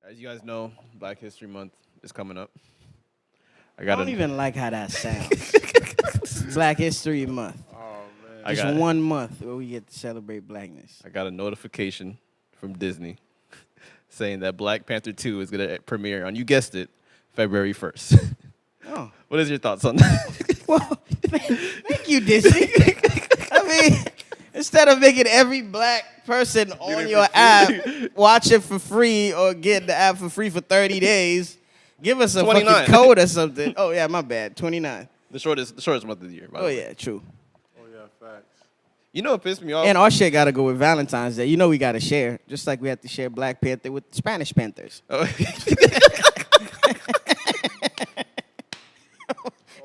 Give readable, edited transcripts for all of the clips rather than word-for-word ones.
As you guys know, Black History Month is coming up. I don't even like how that sounds. Black History Month. Oh man. Just 1 month where we get to celebrate blackness. I got a notification from Disney saying that Black Panther 2 is going to premiere on, you guessed it, February 1st. Oh. What is your thoughts on that? Well, thank you, Disney. I mean, instead of making every black person on your app watch it for free or get the app for free for 30 days, give us a 29. fucking code or something. Oh, yeah, my bad. 29. The shortest month of the year, by the way. Yeah, true. Oh yeah, facts. You know what pissed me off? And our shit got to go with Valentine's Day. You know we got to share, just like we have to share Black Panther with Spanish Panthers. Oh.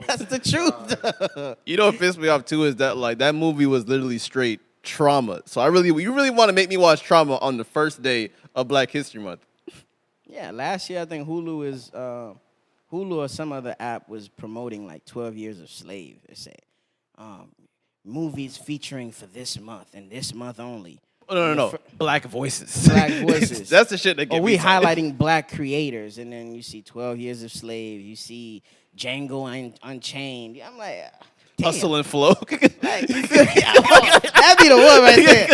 That's the truth. You know what pissed me off too is that like that movie was literally straight trauma. So you really want to make me watch trauma on the first day of Black History Month? Yeah, last year I think Hulu or some other app was promoting like 12 Years of Slave. They say movies featuring for this month and this month only. Oh, no. Black voices. Black voices. That's the shit that get we me highlighting black creators, and then you see 12 Years of Slave. You see Django Unchained. I'm like, damn. Hustle and Flow. Like, that'd be the one right there.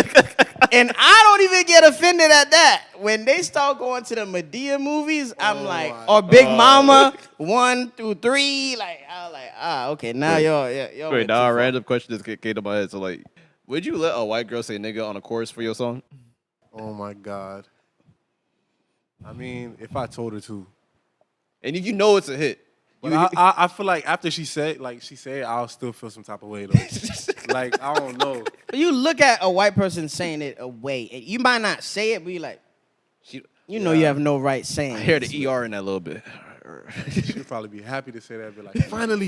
And I don't even get offended at that. When they start going to the Madea movies, I'm like, or Big Mama 1 through 3. Like, I was like, okay, now y'all. Wait, now a random question just came to my head. So like, would you let a white girl say nigga on a chorus for your song? Oh my God. I mean, if I told her to. And you know it's a hit. But I feel like after she said it, I'll still feel some type of way though. Like, I don't know. But you look at a white person saying it away, and you might not say it, but you like, you know you have no right saying I it. hear the ER in that a little bit. She'd probably be happy to say that, but like, finally.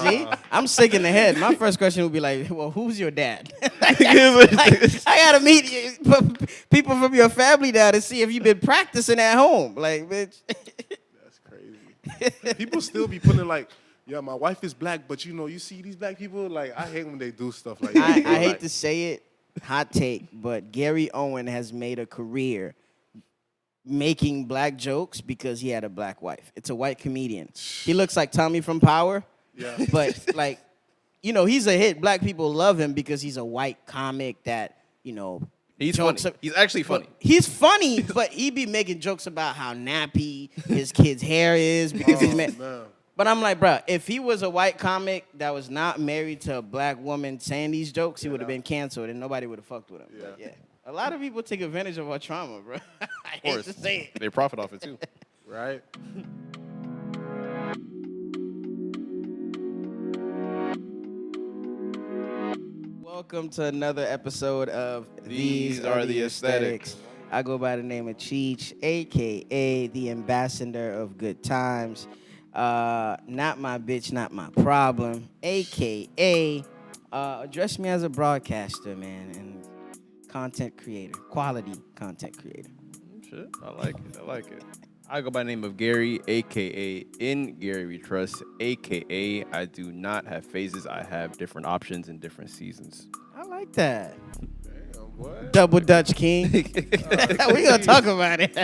See, I'm sick in the head. My first question would be like, well, who's your dad? I gotta meet people from your family now to see if you've been practicing at home. Like, bitch. That's crazy. People still be putting like, yeah, my wife is black, but you see these black people, like, I hate when they do stuff like that. I hate to say it, hot take, but Gary Owen has made a career making black jokes because he had a black wife. It's a white comedian. He looks like Tommy from Power. Yeah. But like, he's a hit. Black people love him because he's a white comic that, he's funny. He's actually funny. He's funny, but he be making jokes about how nappy his kid's hair is because he's man. But I'm like, bro, if he was a white comic that was not married to a black woman saying these jokes, he would have been canceled and nobody would have fucked with him. Yeah. But yeah. A lot of people take advantage of our trauma, bro. I hate to say it. They profit off it too. Right? Welcome to another episode of These Are the Aesthetics. I go by the name of Cheech, a.k.a. the ambassador of good times. Not my bitch, not my problem, a.k.a. Address me as a broadcaster, man, and content creator, quality content creator. Shit, I like it. I go by the name of Gary, a.k.a. In Gary We Trust, a.k.a. I do not have phases. I have different options in different seasons. I like that. Damn, what? Double Dutch King. We gonna talk about it.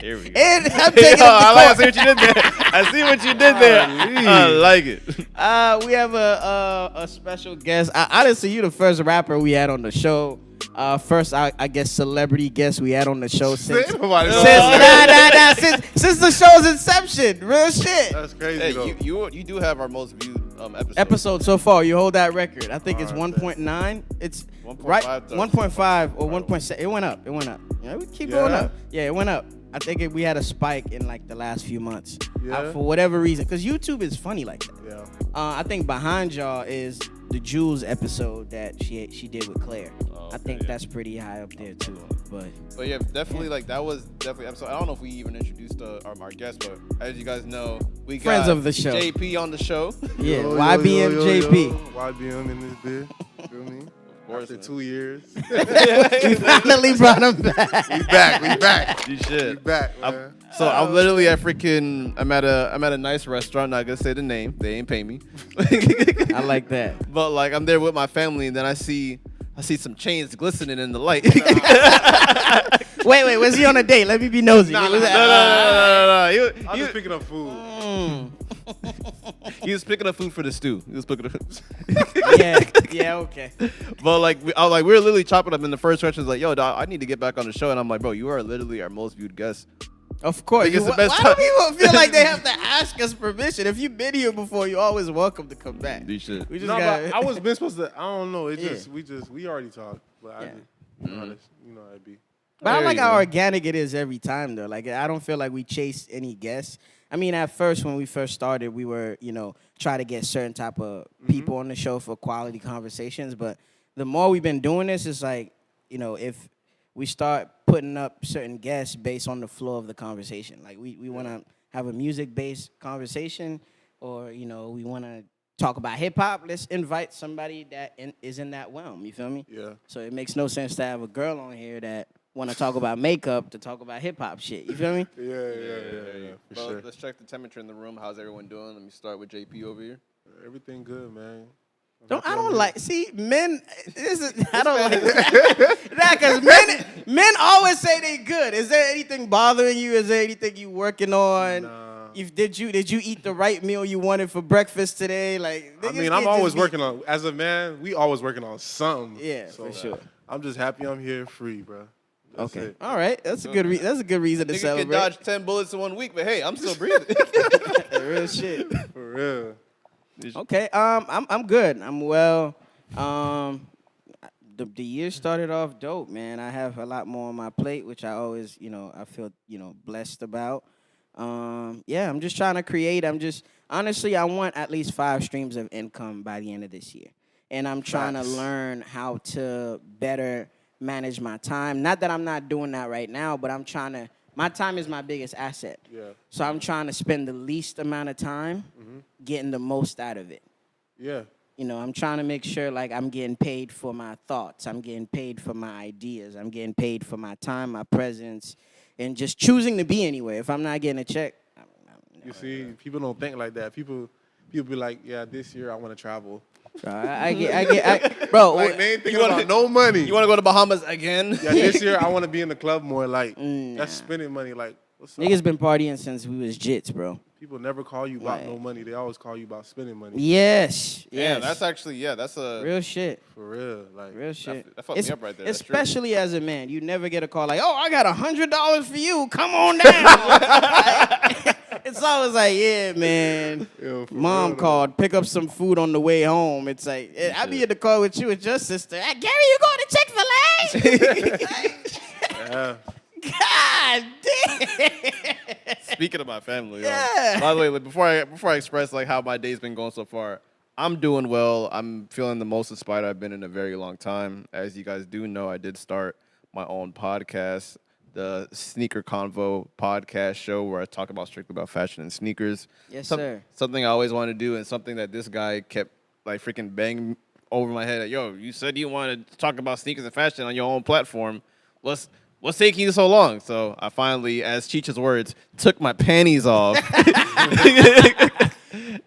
Here we go. And I'm taking I see what you did there. I see what you did there. I like it. We have a special guest. Honestly, you the first rapper we had on the show. First, I guess, celebrity guest we had on the show since the show's inception. Real shit. That's crazy. Hey, though. you do have our most viewed Episode so far. You hold that record. I think it's 1.9. It's 1.5 right. to 1.5 or 1.7. It went up. Yeah, we keep going up. Yeah, it went up. I think we had a spike in like the last few months. Yeah. For whatever reason, because YouTube is funny like that. Yeah. I think behind y'all is the Jules episode that she did with Claire. I think that's pretty high up there too. But yeah, definitely like that was definitely episode. I don't know if we even introduced our guest, but as you guys know, we got friends of the show. JP on the show. Yeah, YBM JP. YBM in this bit. Feel me? Of course, After 2 years. We finally brought him back. We back. You should. We back, man. So I'm literally at I'm at a nice restaurant. Not gonna say the name. They ain't pay me. I like that. But like I'm there with my family, and then I see some chains glistening in the light. Wait, was he on a date? Let me be nosy. No. I'm just picking up food. He was picking up food for the stew. He was picking up. Yeah, okay. But we were literally chopping up in the first question. Like, yo, dog, I need to get back on the show. And I'm like, bro, you are literally our most viewed guest. Of course. Like, it's the best Why time. do people feel like they have to ask us permission? If you've been here before, you're always welcome to come back. You should. We just No, gotta, but I was been supposed to. I don't know. It Yeah. just we already talked. But I just, honest, you know, I'd be. But I There like you how go. organic it is every time, though. Like, I don't feel like we chase any guests. I mean, at first, when we first started, we were, try to get certain type of people on the show for quality conversations. But the more we've been doing this, it's like, if we start putting up certain guests based on the flow of the conversation. Like, we want to have a music-based conversation, or, we want to talk about hip-hop. Let's invite somebody that is in that realm. You feel me? Yeah. So it makes no sense to have a girl on here that want to talk about makeup to talk about hip-hop shit. You feel me? Yeah. For Well, sure. let's check the temperature in the room. How's everyone doing? Let me start with JP over here. Everything good, man. I don't like, see, men, I don't like that. Because men always say they good. Is there anything bothering you? Is there anything you working on? Nah. Did you eat the right meal you wanted for breakfast today? Like, I niggas mean, can't I'm always just be- working on. As a man, we always working on something. Yeah, for sure. I'm just happy I'm here free, bro. That's Okay, it. all right. That's a good reason to Nigga celebrate. can dodge 10 bullets in 1 week, but hey, I'm still breathing. Real shit. For real. Okay, I'm good. I'm well. The year started off dope, man. I have a lot more on my plate, which I always, I feel, blessed about. I'm just trying to create. Honestly, I want at least 5 streams of income by the end of this year. And I'm trying to learn how to better manage my time. Not that I'm not doing that right now, but my time is my biggest asset. Yeah. So I'm trying to spend the least amount of time getting the most out of it. Yeah. I'm trying to make sure, like, I'm getting paid for my thoughts. I'm getting paid for my ideas. I'm getting paid for my time, my presence, and just choosing to be anywhere. If I'm not getting a check, You see, people don't think like that. People be like, yeah, this year I want to travel. bro. Like, they ain't thinking about no money. You want to go to Bahamas again? Yeah, this year I want to be in the club more. Like, that's spending money. Like, what's up? Niggas been partying since we was jits, bro. People never call you about Right. no money. They always call you about spending money. Yes. Yeah, yes. that's actually, that's a... real shit. For real. Like, Real shit. that fucked me up right there. That's true. Especially as a man, you never get a call like, "Oh, I got $100 for you. Come on down." It's always like, "Yeah, man." Yo, for Mom real, though. called, pick up some food on the way home. It's like, I be in the car with you with your sister. Hey, Gary, you going to Chick-fil-A? Yeah. God damn. Speaking of my family, Yeah. by the way, like, before I express like how my day's been going so far, I'm doing well. I'm feeling the most inspired I've been in a very long time. As you guys do know, I did start my own podcast, the Sneaker Convo podcast show, where I talk strictly about fashion and sneakers. Yes, sir. Something I always wanted to do, and something that this guy kept like freaking banging over my head. Like, yo, you said you wanted to talk about sneakers and fashion on your own platform. What's taking you so long? So I finally, as Cheech's words, took my panties off.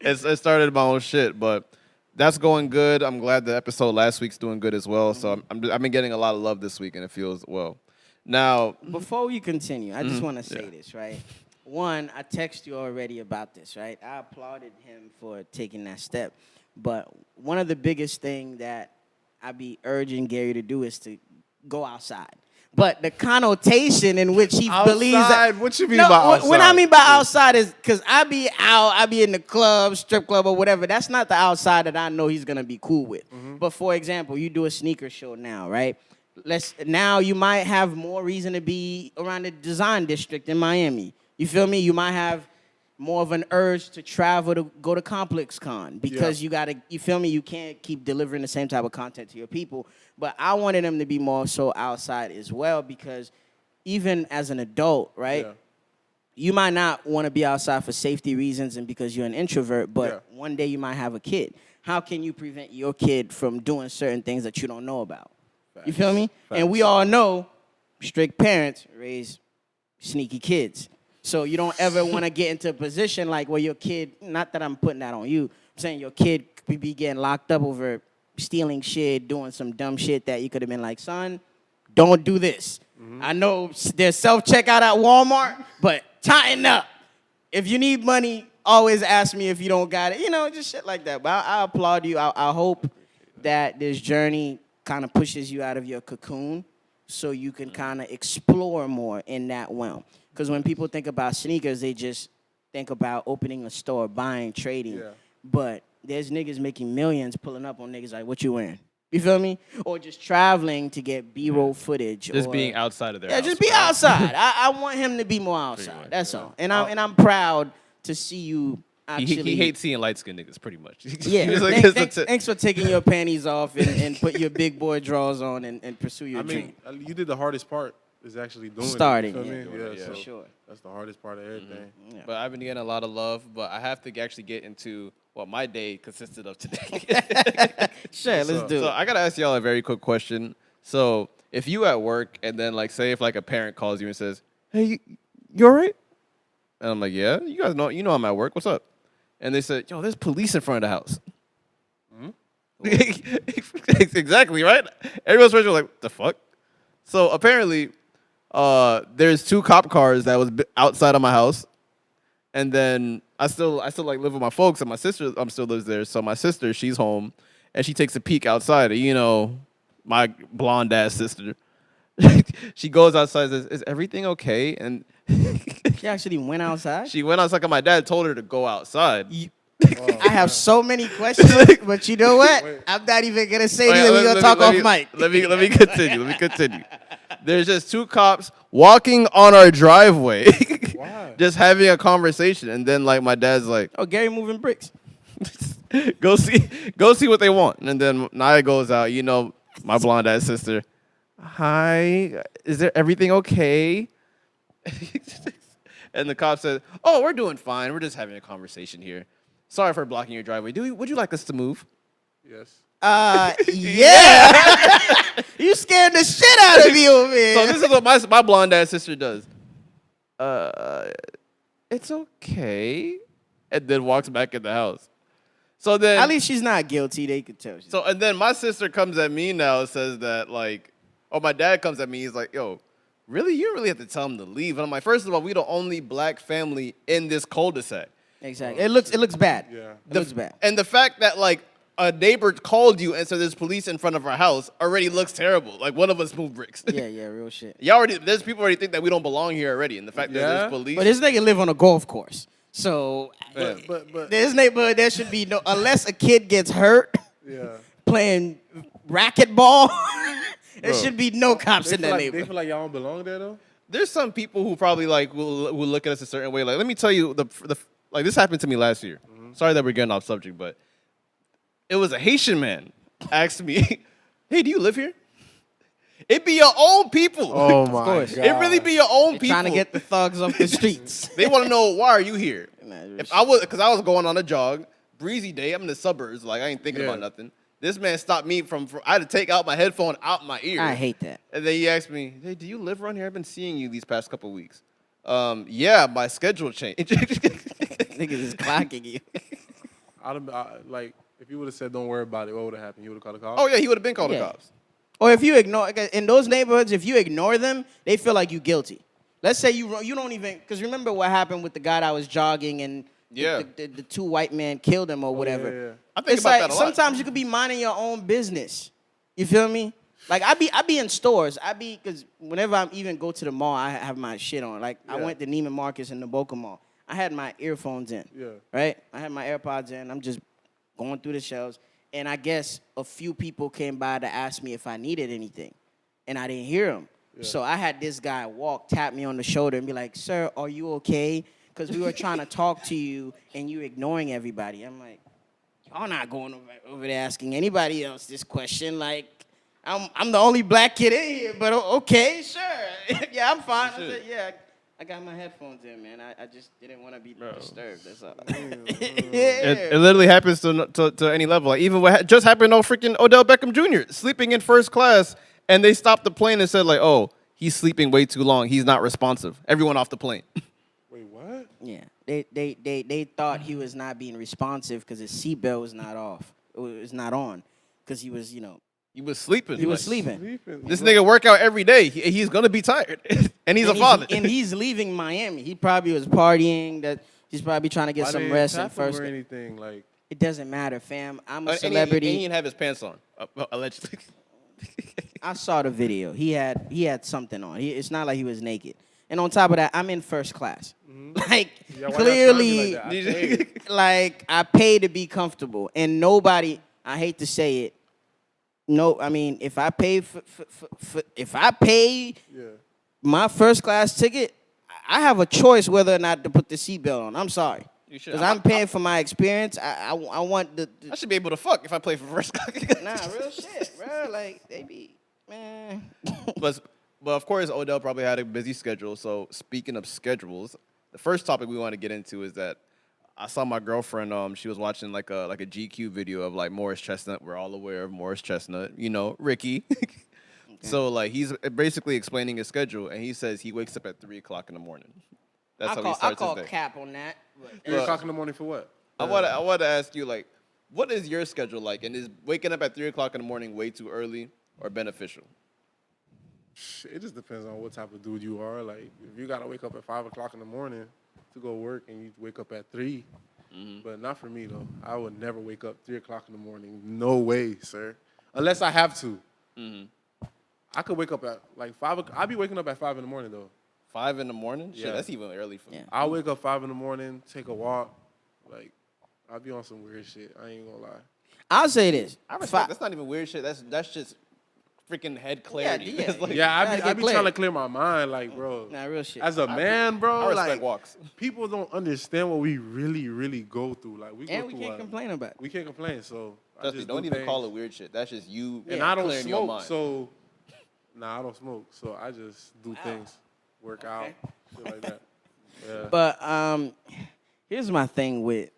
It started my own shit, but that's going good. I'm glad the episode last week's doing good as well. So I've been getting a lot of love this week, and it feels well. Now, Before we continue, I just want to say this, right? One, I texted you already about this, right? I applauded him for taking that step. But one of the biggest things that I be urging Gary to do is to go outside. But the connotation in which he believes that... Outside? What you mean by outside? What I mean by outside is because I be out, I be in the club, strip club, or whatever. That's not the outside that I know he's going to be cool with. But for example, you do a sneaker show now, right? Now you might have more reason to be around the design district in Miami. You feel me? You might have more of an urge to travel to go to Complex Con because you feel me? You can't keep delivering the same type of content to your people. But I wanted them to be more so outside as well because even as an adult, right? Yeah. You might not want to be outside for safety reasons and because you're an introvert, but one day you might have a kid. How can you prevent your kid from doing certain things that you don't know about? You feel me? And we all know strict parents raise sneaky kids. So you don't ever want to get into a position like where your kid, not that I'm putting that on you, I'm saying your kid could be getting locked up over stealing shit, doing some dumb shit that you could have been like, son, don't do this. I know there's self-checkout at Walmart, but tighten up. If you need money, always ask me if you don't got it. You know, just shit like that. But I applaud you. I hope that this journey kind of pushes you out of your cocoon so you can kind of explore more in that realm. Because when people think about sneakers, they just think about opening a store, buying, trading. Yeah. But there's niggas making millions pulling up on niggas like, what you wearing? You feel me? Or just traveling to get B-roll footage. Just or, being outside of their yeah, house. just be right? outside. I want him to be more outside. much, That's all. And I'm proud to see you actually. He hates seeing light-skinned niggas, pretty much. Yeah. He's like, Thanks for taking your panties off and put your big boy drawers on and pursue your dream. You did the hardest part. Is actually doing Starting, it. You yeah. feel me? Doing it, So For sure. that's the hardest part of everything. Yeah. But I've been getting a lot of love, but I have to actually get into what my day consisted of today. Sure, let's do So it. I gotta ask y'all a very quick question. So if you at work and then like say if like a parent calls you and says, "Hey, you all right?" And I'm like, "Yeah, you guys know I'm at work. What's up?" And they said, "Yo, there's police in front of the house." Exactly, right? Everyone's first like, "The fuck?" So apparently, there's 2 cop cars that was outside of my house, and then I still like live with my folks, and my sister still lives there. So my sister, she's home, and she takes a peek outside. My blonde ass sister. She goes outside and says, "Is everything okay?" And She actually went outside. she went outside. 'Cause my dad told her to go outside. I have so many questions, but you know what? I'm not even gonna say anything. We're gonna talk off mic. Let me continue. There's just 2 cops walking on our driveway, Why? just having a conversation, and then like my dad's like, Oh, Gary moving bricks. go see what they want. And then Naya goes out, my blonde ass sister. Hi, is there everything okay? And the cop said, "Oh, we're doing fine. We're just having a conversation here. Sorry for blocking your driveway. Would you like us to move?" Yes. Yeah. You scared the shit out of me over here. So this is what my blonde ass sister does. It's okay. And then walks back in the house. So then At least she's not guilty. They could tell. and then my sister comes at me now and says that my dad comes at me, he's like, "Yo, really? You don't really have to tell him to leave." And I'm like, first of all, we the only black family in this cul-de-sac. Exactly. It looks bad. Yeah. It looks bad. And the fact that a neighbor called you and said there's police in front of our house already looks terrible. Like one of us moved bricks. Yeah, real shit. There's people already think that we don't belong here already. And the fact that Yeah? there's police. But this nigga live on a golf course, so But this neighborhood there should be no unless a kid gets hurt yeah. playing racquetball. There Bro. should be no cops They in feel, that like, they neighborhood. feel like y'all don't belong there though. There's some people who probably will look at us a certain way. Like, let me tell you, this happened to me last year. Sorry that we're getting off subject, but it was a Haitian man asked me, "Hey, do you live here?" It be your own people. Oh my course. god. It really be your own people. Trying to get the thugs off the streets. They want to know, why are you here? Nah, Because I was going on a jog, breezy day. I'm in the suburbs, like I ain't thinking Yeah. about nothing. This man stopped me from I had to take out my headphone out my ear. I hate that. And then he asked me, "Hey, do you live around here? I've been seeing you these past couple weeks." Yeah, my schedule changed. Niggas is clocking you. If you would have said don't worry about it, what would have happened? You would have called the cops? Oh yeah, he would have been called Yeah. the cops. Or if you ignore, in those neighborhoods, if you ignore them, they feel like you guilty. Let's say you don't even, because remember what happened with the guy that was jogging and Yeah. the 2 white men killed him or whatever. yeah. I think It's about like that a lot. sometimes you could be minding your own business. You feel me? Like I be in stores. Because whenever I even go to the mall, I have my shit on. Like I Yeah. went to Neiman Marcus and the Boca Mall. I had my earphones in. Yeah. Right? I had my AirPods in. I'm just going through the shelves. And I guess a few people came by to ask me if I needed anything. And I didn't hear them. So I had this guy tap me on the shoulder and be like, "Sir, are you okay? Because we were trying to talk to you and you ignoring everybody." I'm like, y'all not going over there asking anybody else this question. Like, I'm the only black kid in here, but okay, sure. Yeah, I'm fine. I said, yeah, I got my headphones in, man. I just didn't want to be disturbed. That's all. It literally happens to any level. Like even what just happened to freaking Odell Beckham Jr. sleeping in first class, and they stopped the plane and said like, "Oh, he's sleeping way too long. He's not responsive." Everyone off the plane. Wait, what? Yeah, they thought he was not being responsive because his seatbelt was not off. It was not on because he was, He was sleeping. He was sleeping. This nigga work out every day. He's gonna be tired, and he's a father. And he's leaving Miami. He probably was partying. That he's probably trying to get some rest and first. Or anything like. It doesn't matter, fam. I'm a And celebrity. he didn't have his pants on, allegedly. I saw the video. He had something on. It's not like he was naked. And on top of that, I'm in first class. Like, Yeah, why clearly, y'all trying to be like that? like, I pay to be comfortable. And nobody, I hate to say it, no, I mean, if I pay my first class ticket, I have a choice whether or not to put the seatbelt on. I'm sorry. You should. Because I'm paying for my experience. I want the I should be able to fuck if I play for first class. Nah, real shit, bro. Like, they be, man. But of course, Odell probably had a busy schedule. So speaking of schedules, the first topic we want to get into is that I saw my girlfriend. She was watching like a GQ video of like Morris Chestnut. We're all aware of Morris Chestnut. You know, Ricky. So like he's basically explaining his schedule, and he says he wakes up at 3 o'clock in the morning. That's how he starts I call his day. cap on that. 3 o'clock in the morning for what? I want to ask you, like, what is your schedule like? And is waking up at 3 o'clock in the morning way too early or beneficial? It just depends on what type of dude you are. Like, if you gotta wake up at 5 o'clock in the morning to go work, and you wake up at 3, but not for me though. I would never wake up 3 o'clock in the morning. No way, sir. Unless I have to. I could wake up at like 5. I'd be waking up at 5 in the morning though. 5 in the morning? Yeah. Shit, that's even early for me. Yeah. I'll wake up 5 in the morning, take a walk. Like, I'll be on some weird shit. I ain't gonna lie. I'll say this. I respect. That's not even weird shit. That's just freaking head clarity. Yeah, It's like, Yeah, Gotta I get be clear. trying to clear my mind, like, bro. Nah, real shit. As a man, bro, I respect like, walks. people don't understand what we really, really go through. Like, we go And we through can't a- complain about it. We can't complain, so I Trust me, just don't do even things. call it weird shit. That's just you And I don't clearing your smoke, mind. so I don't smoke, so I just do things, work out, shit like that. Yeah. But here's my thing with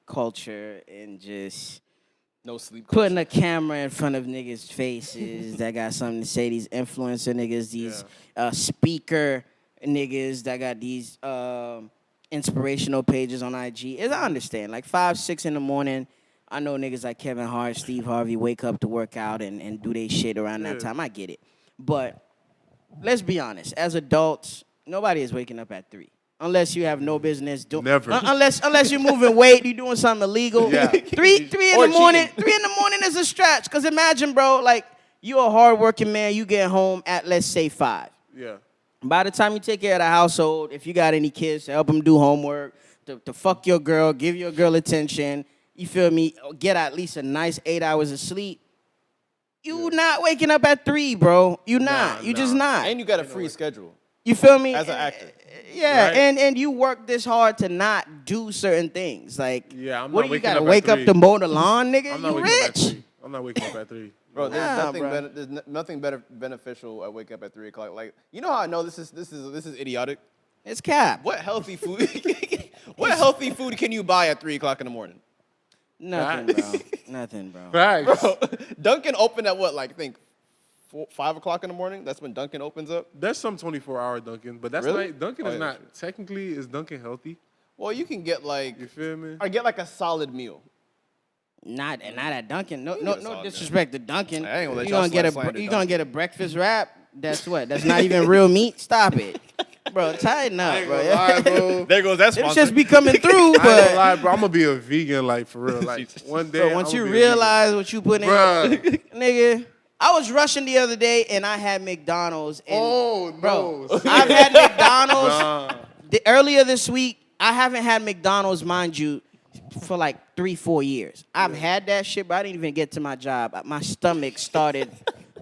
culture and just no sleep. putting a camera in front of niggas' faces that got something to say. These influencer niggas, these speaker niggas that got these inspirational pages on IG. As I understand, like 5, 6 in the morning, I know niggas like Kevin Hart, Steve Harvey wake up to work out and do they shit around that time. I get it. But let's be honest. As adults, nobody is waking up at 3. Unless you have no business doing. Never. Unless you're moving weight, you're doing something illegal. Yeah. 3 in Or the morning. cheating. 3 in the morning is a stretch. Cause imagine, bro, like you're a hardworking man. You get home at let's say 5. Yeah. By the time you take care of the household, if you got any kids, to help them do homework, to fuck your girl, give your girl attention. You feel me? Get at least a nice 8 hours of sleep. You not waking up at 3, bro. You not. You just not. And you got a free schedule. You feel me? As an actor. Yeah, Right. and you work this hard to not do certain things. Like, Yeah, I'm what not do you waking gotta up at wake up 3. to mow the lawn, nigga? I'm not You waking up at rich. 3. I'm not waking up at 3. Bro, there's Nah, nothing bro. better. Nothing better beneficial at wake up at 3 o'clock. Like, you know how I know this is idiotic. It's cap. What healthy food? What healthy food can you buy at 3 o'clock in the morning? Nothing, bro. Nothing, bro. Facts. Bro, Dunkin' open at what? Like, think 5 o'clock in the morning. That's when Dunkin' opens up. There's some 24-hour Dunkin', but that's Really? not Dunkin' Oh, is yeah, not sure. technically is Dunkin' healthy. Well, you can get like, You feel me? or get like a solid meal. Not at Dunkin'. No, You no, get a no solid disrespect to Dunkin'. I ain't gonna let You y'all gonna get slander you gonna Dunkin'. get a breakfast wrap. That's what. That's not even real meat. Stop it, bro. Tighten up, ain't bro. gonna lie, bro. There goes that It's sponsor. just be coming through, I ain't gonna but lie, bro. I'm gonna be a vegan, like for real. Like one day, bro, once I'ma you be a vegan. realize what you put in, Bruh. nigga. I was rushing the other day and I had McDonald's. And, Oh bro, no, I've had McDonald's Nah. earlier this week. I haven't had McDonald's, mind you, for like 3-4 years. I've had that shit, but I didn't even get to my job. My stomach started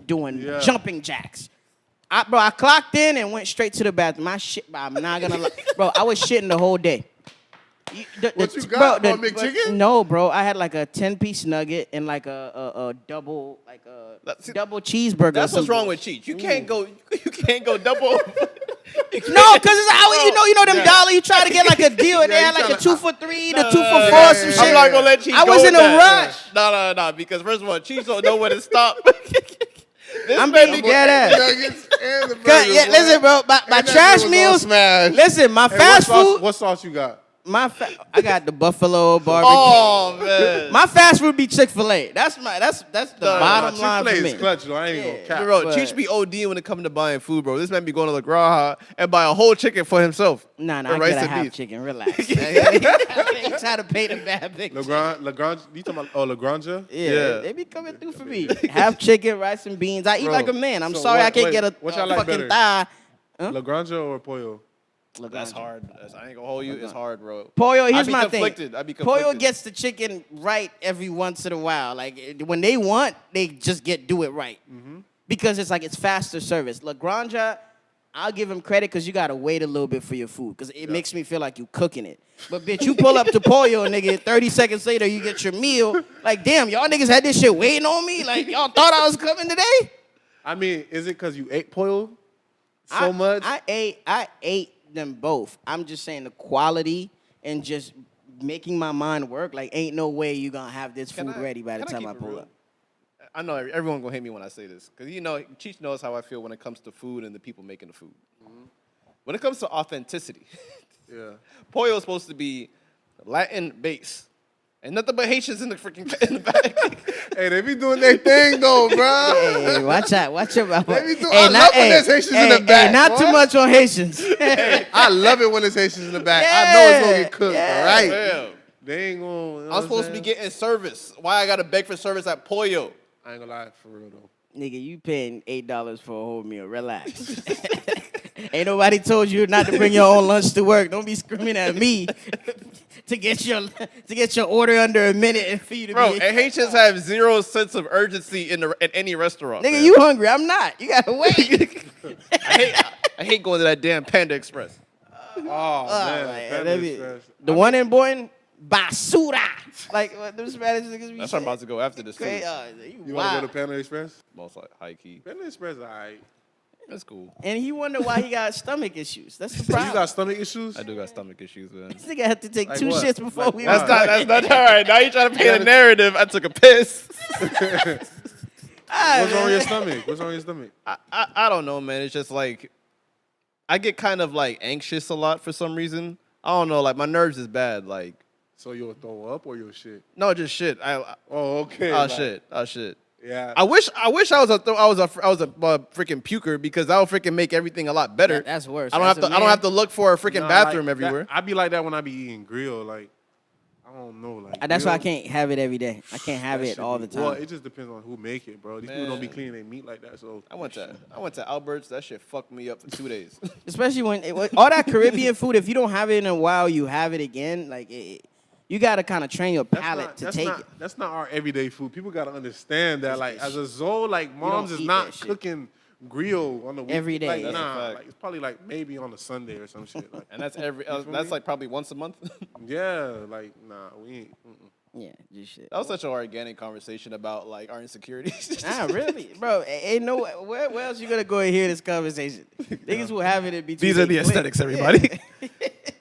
doing Yeah. jumping jacks. I clocked in and went straight to the bathroom. I'm not gonna lie. Bro, I was shitting the whole day. What you got, bro, McChicken? No, bro. I had like a 10-piece nugget and like a double, like a See, double cheeseburger. That's or what's some wrong with Cheech. You can't go. You can't go double. No, cause it's how you know them dollar. You try to get like a deal, and they had you like a tryna- 2 for $3, the 2 for 4, some shit. I'm not gonna let Cheech I go was with in a that. rush. No, because first of all, Cheech don't know where to stop. I'm being dead ass. Nuggets and the Cause, burger, yeah, boy. listen, bro. My And that trash shit was all meals. smashed. Listen, my Hey, fast what sauce, food. What sauce you got? I got the buffalo barbecue. Oh man. My fast food be Chick-fil-A. That's the bottom line for Chick-fil-A me. is clutch, though. I ain't gonna cap. Bro, but- Cheech be OD when it comes to buying food, bro. This man be going to La Granja and buy a whole chicken for himself. Nah, The I rice get a and half beef. chicken. Relax. They try to pay the bad bitch. Lagrange, you talking about Lagrange? Yeah. They be coming through for me. Half chicken, rice and beans. I eat Bro, like a man. I'm so sorry I what- can't wait, get a what y'all like fucking better? thigh. Huh? Lagrange or Pollo? That's hard. I ain't gonna hold you. It's hard, bro. Pollo, here's I be my conflicted. thing. I be conflicted. Pollo gets the chicken right every once in a while. Like when they want, they just do it right. Because it's faster service. La Granja, I'll give him credit because you gotta wait a little bit for your food because it makes me feel like you cooking it. But bitch, you pull up to Pollo, nigga, 30 seconds later you get your meal. Like damn, y'all niggas had this shit waiting on me. Like y'all thought I was coming today. I mean, is it because you ate Pollo so much? I ate them both. I'm just saying the quality and just making my mind work. Like, ain't no way you gonna have this food ready by the time I pull up. I know everyone gonna hate me when I say this because Cheech knows how I feel when it comes to food and the people making the food. When it comes to authenticity, Yeah. Pollo is supposed to be Latin base, and nothing but Haitians in the back. Hey, they be doing their thing though, bro. Hey, watch out, watch out. I love when there's Haitians in the back, not boy. too much on Haitians. I love it when there's Haitians in the back. I know it's gonna get cooked, Yeah. right? Damn. They ain't gonna. You know I'm supposed to be getting service. Why I gotta beg for service at Pollo? I ain't gonna lie, for real though. Nigga, you paying $8 for a whole meal. Relax. Ain't nobody told you not to bring your own lunch to work. Don't be screaming at me to get your order under a minute and for you to Bro, be. and Haitians have zero sense of urgency in any restaurant. Nigga, man. you hungry? I'm not. You gotta wait. I hate going to that damn Panda Express. Oh, man, Like, that that is be- stress. the one in Boynton, basura. Like what them Spanish niggas be That's where I'm saying. about to go after this. Crazy. Too. You wanna go to Panda Express? Most like high key. Panda Express, alright. That's cool. And he wonder why he got stomach issues. That's the So problem. you got stomach issues? I do got stomach issues, man. This nigga had to take Like 2 what? shits before Like we. what? That's not all right. Now you trying to paint a narrative. I took a piss. What's wrong with your stomach? What's wrong with your stomach? I don't know, man. It's just like I get kind of like anxious a lot for some reason. I don't know. Like my nerves is bad. Like So you'll throw up or you'll shit? no, just shit. Oh, okay. Oh like, shit. Oh shit. Yeah. I wish I was a freaking puker because that would freaking make everything a lot better. That's worse. I don't have to look for a freaking Nah, bathroom like, everywhere. I be like that when I be eating grill. Like, I don't know. Like That's why I grill, can't have it every day. I can't have that it shit all be- the time. Well, it just depends on who make it, bro. These people don't be Man. cleaning their meat like that. So I went to Albert's. That shit fucked me up for 2 days. Especially when all that Caribbean food, if you don't have it in a while, you have it again. Like you gotta kind of train your palate to take it. That's not our everyday food. People gotta understand that. Like as a Zoe, like moms is eat not that shit. cooking grill on the week. Every day, Like, yeah. That's a nah, fact. like it's probably like maybe on a Sunday or some shit. Like And that's feel that's me? like probably once a month. yeah, like nah, we ain't. Yeah, just shit. That was such an organic conversation about like our insecurities. Nah, really, bro. Ain't no where else you gonna go and hear this conversation? Niggas will have it in between. These are the they click. aesthetics, everybody.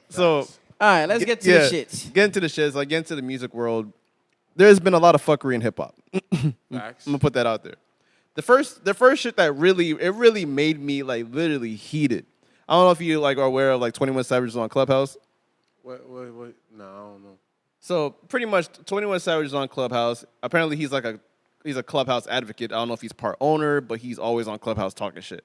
So All right, let's get to the shits. Get into the shits. Like get into the music world. There's been a lot of fuckery in hip hop. I'm Facts. gonna put that out there. The first shit that really made me like literally heated. I don't know if you like are aware of like 21 Savage on Clubhouse. What? No, I don't know. So pretty much 21 Savage is on Clubhouse. Apparently he's a Clubhouse advocate. I don't know if he's part owner, but he's always on Clubhouse talking shit.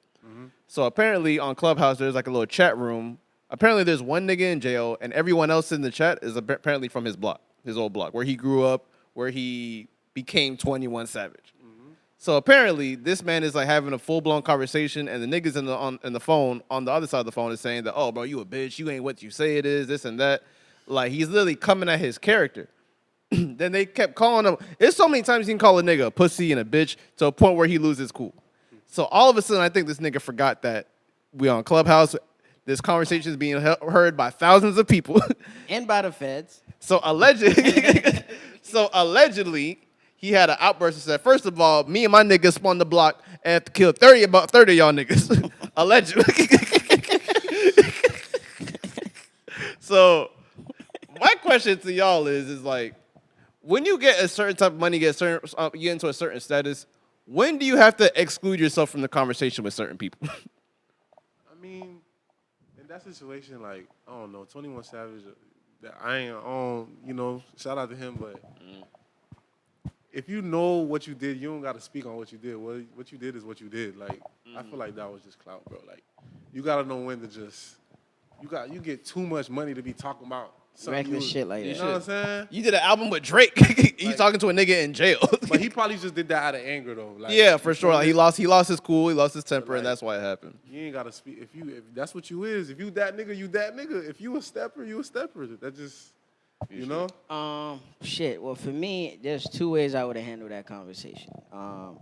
So apparently on Clubhouse there's like a little chat room. Apparently there's one nigga in jail and everyone else in the chat is apparently from his block, his old block, where he grew up, where he became 21 Savage. So apparently this man is like having a full-blown conversation and the niggas in the phone, on the other side of the phone is saying that, oh, bro, you a bitch. You ain't what you say it is, this and that. Like, he's literally coming at his character. Then they kept calling him. It's so many times you can call a nigga a pussy and a bitch to a point where he loses cool. So all of a sudden, I think this nigga forgot that we on Clubhouse. This conversation is being heard by thousands of people. And by the feds. So allegedly, he had an outburst and said, first of all, me and my niggas spun the block and have to kill about 30 of y'all niggas. Allegedly. So my question to y'all is like, when you get a certain type of money, you get into a certain status, when do you have to exclude yourself from the conversation with certain people? I mean, in that situation, like I don't know, 21 Savage, that I ain't on, shout out to him, but if you know what you did, you don't got to speak on what you did. What you did is what you did. Like, I feel like that was just clout, bro. Like, you got to know when to just, you get too much money to be talking about reckless shit like that. You know what I'm saying? You did an album with Drake. He's Like- talking to a nigga in jail. But he probably just did that out of anger, though. Like, Yeah, for you sure. feel Like, me? he lost his cool, he lost his temper, Like- and that's why it happened. You ain't gotta speak. If that's what you is, if you that nigga, you that nigga. If you a stepper, you a stepper. That just, you know. Shit. Well, for me, there's two ways I would have handled that conversation.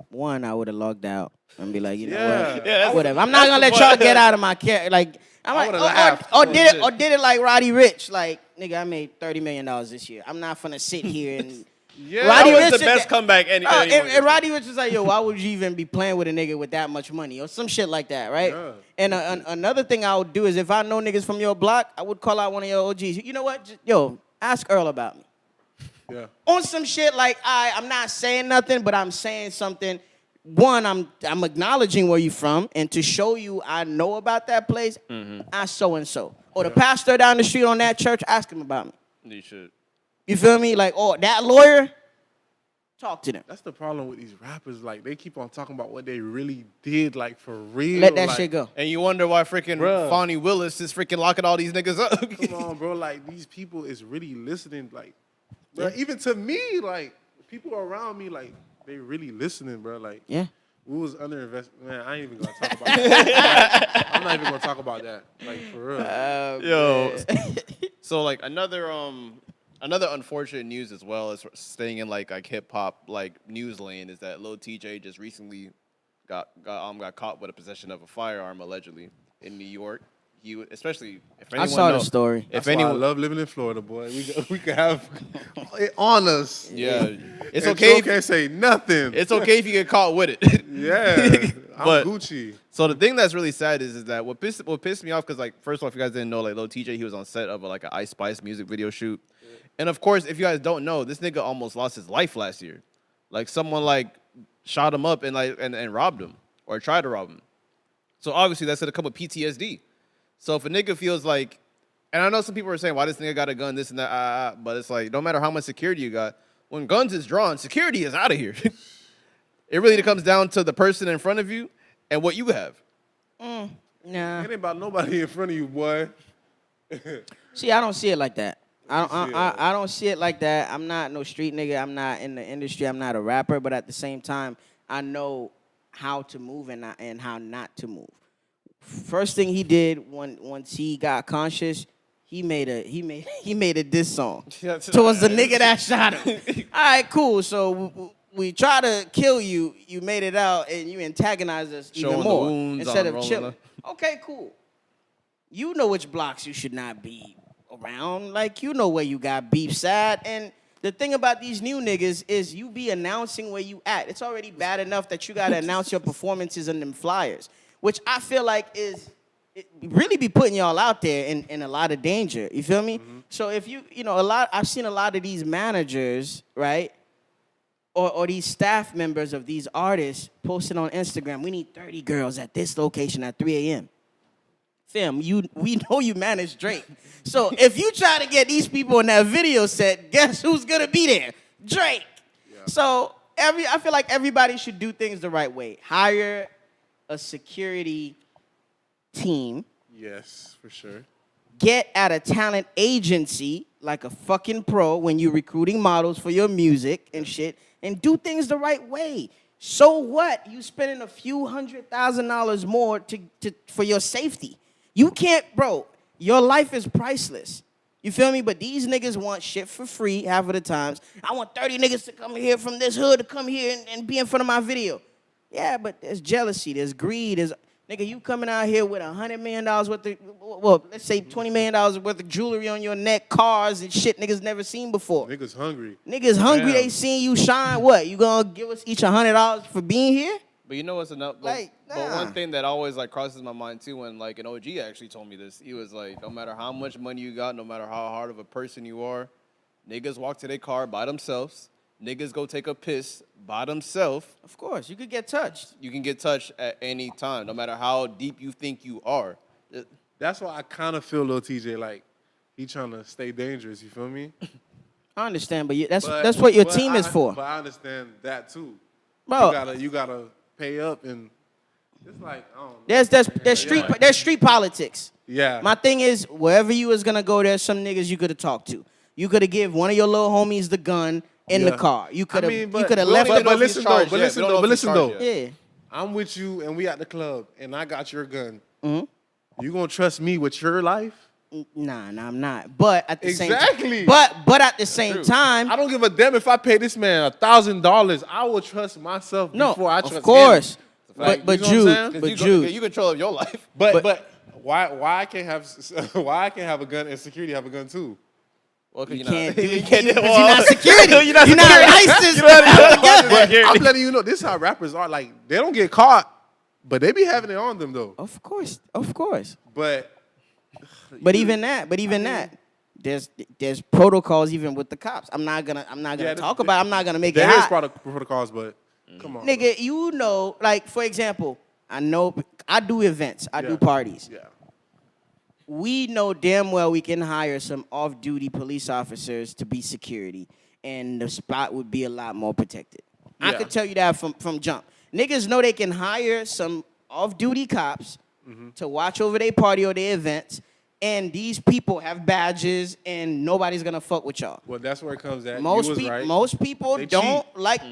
One, I would have logged out and be like, you know Yeah. what, Yeah, that's- whatever. I'm not gonna let that's y'all the get point. out of my care. Like, I'm I like, would've laughed. or did it like Roddy Rich. Like, nigga, I made $30 million this year. I'm not finna sit here and. Yeah. Roddy That was Rich the best comeback anyone and Roddy Rich was like, yo, why would you even be playing with a nigga with that much money? Or some shit like that, right? Yeah. And another thing I would do is if I know niggas from your block, I would call out one of your OGs. You know what? Yo, ask Earl about me. Yeah. On some shit like, I'm not saying nothing, but I'm saying something. One, I'm acknowledging where you from, and to show you I know about that place, ask so-and-so. Or the pastor down the street on that church, ask him about me. You should. You feel me? Like, oh, that lawyer, talk to them. That's the problem with these rappers. Like, they keep on talking about what they really did, like, for real. Let that like, shit go. And you wonder why freaking Bruh. Fonnie Willis is freaking locking all these niggas up. Come on, bro. Like, these people is really listening. Like, bro, even to me, like, people around me, like, they really listening, bro. Like, Yeah. we was underinvested. Man, I ain't even gonna talk about that. I'm not even gonna talk about that. Like, for real. Yo. So like another unfortunate news as well as staying in like hip hop like news lane is that Lil T Jay just recently got caught with a possession of a firearm allegedly in New York. Especially if anyone I saw the knows- story. If That's why I anyone, love living in Florida, boy. We could have it on us. yeah, it's And okay. Joe can't say nothing. It's okay if you get caught with it. Yeah, I'm But- Gucci. So the thing that's really sad is that what pissed me off because like first of all, if you guys didn't know, like Lil T Jay, he was on set of like an Ice Spice music video shoot, and of course, if you guys don't know, this nigga almost lost his life last year. Like someone like shot him up and like and robbed him or tried to rob him. So obviously that's gonna come with PTSD. So if a nigga feels like, and I know some people are saying why this nigga got a gun, this and that, but it's like no matter how much security you got, when guns is drawn, security is out of here. It really comes down to the person in front of you and what you have. Nah. It ain't about nobody in front of you, boy. See, I don't see it like that. see it? I don't see it like that. I'm not no street nigga. I'm not in the industry. I'm not a rapper. But at the same time, I know how to move and how not to move. First thing he did once he got conscious, he made a diss song towards the nigga that shot him. All right, cool. So we try to kill you. You made it out, and you antagonized us even Showing the more wounds instead on of rolling chilling. Okay, cool. You know which blocks you should not be around. Like, you know where you got beefs at. And the thing about these new niggas is you be announcing where you at. It's already bad enough that you got to announce your performances in them flyers, which I feel like it really be putting y'all out there in a lot of danger. You feel me? Mm-hmm. So if I've seen a lot of these managers, right? Or these staff members of these artists posting on Instagram, we need 30 girls at this location at 3 a.m. Fam, we know you manage Drake. So if you try to get these people in that video set, guess who's gonna be there? Drake. Yeah. So I feel like everybody should do things the right way. Hire a security team. Yes, for sure. Get at a talent agency like a fucking pro when you're recruiting models for your music and shit, and do things the right way. So what? You spending a few $100,000 more for your safety. You can't, bro. Your life is priceless. You feel me? But these niggas want shit for free half of the times. I want 30 niggas to come here from this hood to come here and be in front of my video. Yeah, but there's jealousy, there's greed, nigga, you coming out here with $100 million worth of, well, let's say $20 million worth of jewelry on your neck, cars and shit niggas never seen before. Niggas hungry. Niggas hungry, Damn. they seen you shine. What? You gonna give us each $100 for being here? But you know what's enough? Like, but nah. one thing that always like crosses my mind too, when like an OG actually told me this, he was like, no matter how much money you got, no matter how hard of a person you are, niggas walk to their car by themselves. Niggas go take a piss by themselves. Of course, you could get touched. You can get touched at any time, no matter how deep you think you are. That's why I kind of feel Lil T Jay like he trying to stay dangerous. You feel me? I understand, but that's what your team is for. But I understand that too. Bro, You gotta pay up, and it's like I don't know. There's street politics. Yeah. My thing is, wherever you was gonna go, there's some niggas you could have talked to. You could have give one of your little homies the gun in the car. You could have left it. But listen though. Yeah. I'm with you, and we at the club, and I got your gun. Mm-hmm. You gonna trust me with your life? Nah, I'm not. But at the same Exactly. but at the same time, I don't give a damn if I pay this man $1,000. I will trust myself before I trust him. of course. Like, But you know what I'm saying? Jude, you control your life. But why I can't have a gun and security have a gun too? Well, you you're can't not. do You can't. because you're not security. You're not licensed. But I'm letting you know, this is how rappers are. Like, they don't get caught, but they be having it on them though. Of course. But even that, there's protocols even with the cops. I'm not gonna talk about it. I'm not gonna make it there is hot. protocols, but come on, Nigga, you know, like for example, I know I do events, I do parties. Yeah. We know damn well we can hire some off-duty police officers to be security, and the spot would be a lot more protected. I Yeah. could tell you that from jump. Niggas know they can hire some off-duty cops to watch over their party or their events, and these people have badges, and nobody's gonna fuck with y'all. Well, that's where it comes at. Most people They don't cheat. like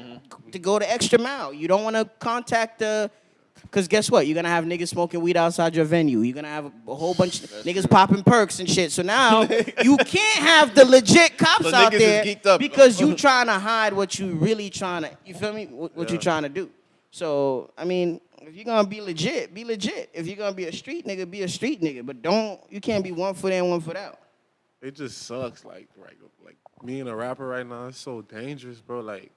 to go the extra mile. You don't want to contact the. Because guess what? You're going to have niggas smoking weed outside your venue. You're going to have a whole bunch of niggas popping perks and shit. So now you can't have the legit cops So out niggas is there geeked up. because you trying to hide what you really trying to, you feel me? What you trying to do. So, I mean, if you're going to be legit, be legit. If you're going to be a street nigga, be a street nigga. But you can't be 1 foot in, 1 foot out. It just sucks. Like being a rapper right now, it's so dangerous, bro. Like,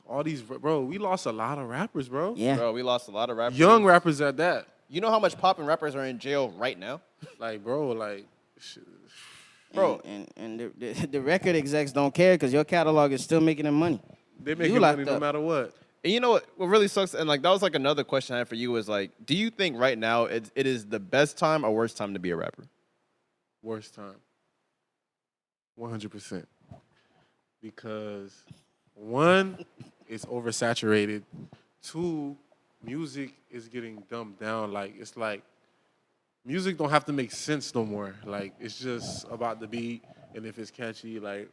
all these, bro, we lost a lot of rappers, bro. Yeah. Bro, we lost a lot of rappers. Young rappers at that. You know how much poppin' rappers are in jail right now? Like, bro, like, shit. Bro. And the record execs don't care because your catalog is still making them money. They making money no matter what. And you know what really sucks? And like that was like another question I had for you was like, do you think right now it is the best time or worst time to be a rapper? Worst time. 100%. Because 1, it's oversaturated. 2, music is getting dumbed down. Like, it's like music don't have to make sense no more. Like, it's just about the beat, and if it's catchy, like,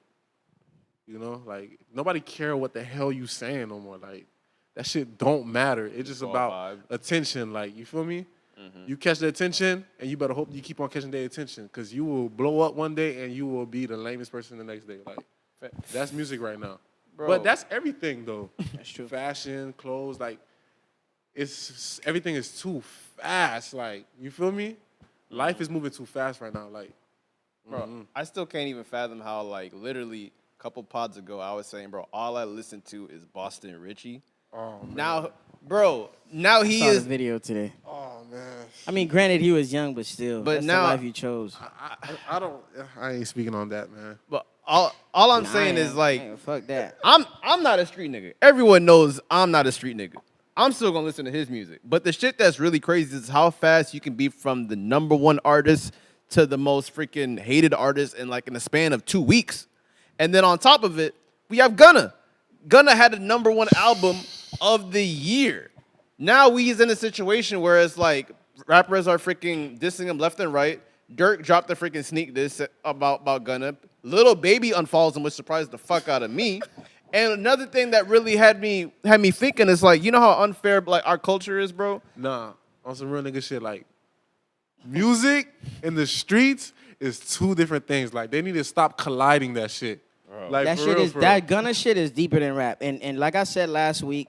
you know, like, nobody care what the hell you saying no more. Like, that shit don't matter. It's just about attention. Like, you feel me? Mm-hmm. You catch the attention, and you better hope you keep on catching their attention, because you will blow up one day, and you will be the lamest person the next day. Like, that's music right now. Bro. But that's everything, though. That's true. Fashion, clothes, like, everything is too fast. Like, you feel me? Life is moving too fast right now. Like, bro, I still can't even fathom how, like, literally a couple pods ago, I was saying, bro, all I listen to is Boston Richie. Oh, man. Now, bro, now he I saw is the video today. Oh, man. I mean, granted, he was young, but still, But that's now- the life you chose. I ain't speaking on that, man. But all I'm Nah, saying is like, fuck that. I'm not a street nigga. Everyone knows I'm not a street nigga. I'm still gonna listen to his music. But the shit that's really crazy is how fast you can be from the #1 artist to the most freaking hated artist in like in the span of 2 weeks. And then on top of it, we have Gunna. Gunna had the #1 album of the year. Now we's in a situation where it's like rappers are freaking dissing him left and right. Dirk dropped the freaking sneak diss about Gunna. Little Baby unfollows him, which surprised the fuck out of me. And another thing that really had me thinking is like, you know how unfair like our culture is, bro? Nah, on some real nigga shit, like, music in the streets is 2 different things. Like, they need to stop colliding that shit. Like, That for shit real, is for that real. Gunna shit is deeper than rap. And like I said last week,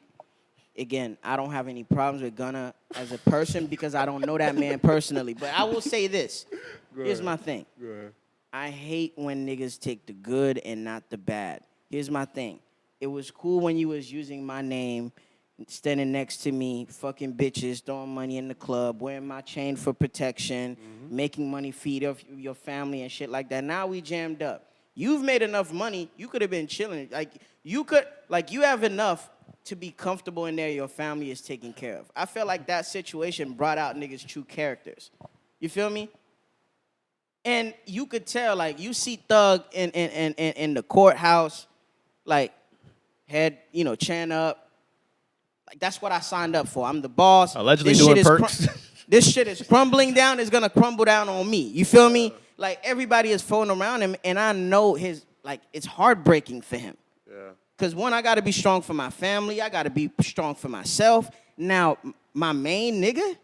again, I don't have any problems with Gunna as a person because I don't know that man personally. But I will say this. Here's my thing. Go ahead. I hate when niggas take the good and not the bad. Here's my thing. It was cool when you was using my name, standing next to me, fucking bitches, throwing money in the club, wearing my chain for protection, making money feed off your family and shit like that. Now we jammed up. You've made enough money. You could have been chilling. You have enough to be comfortable in there. Your family is taken care of. I feel like that situation brought out niggas' true characters. You feel me? And you could tell, like, you see Thug in the courthouse, like, head, chin up. Like, that's what I signed up for. I'm the boss. Allegedly This doing shit is perks. this shit is crumbling down. It's gonna crumble down on me. You feel me? Like, everybody is phoning around him, and I know it's heartbreaking for him. Yeah. Because, one, I got to be strong for my family. I got to be strong for myself. Now, my main nigga,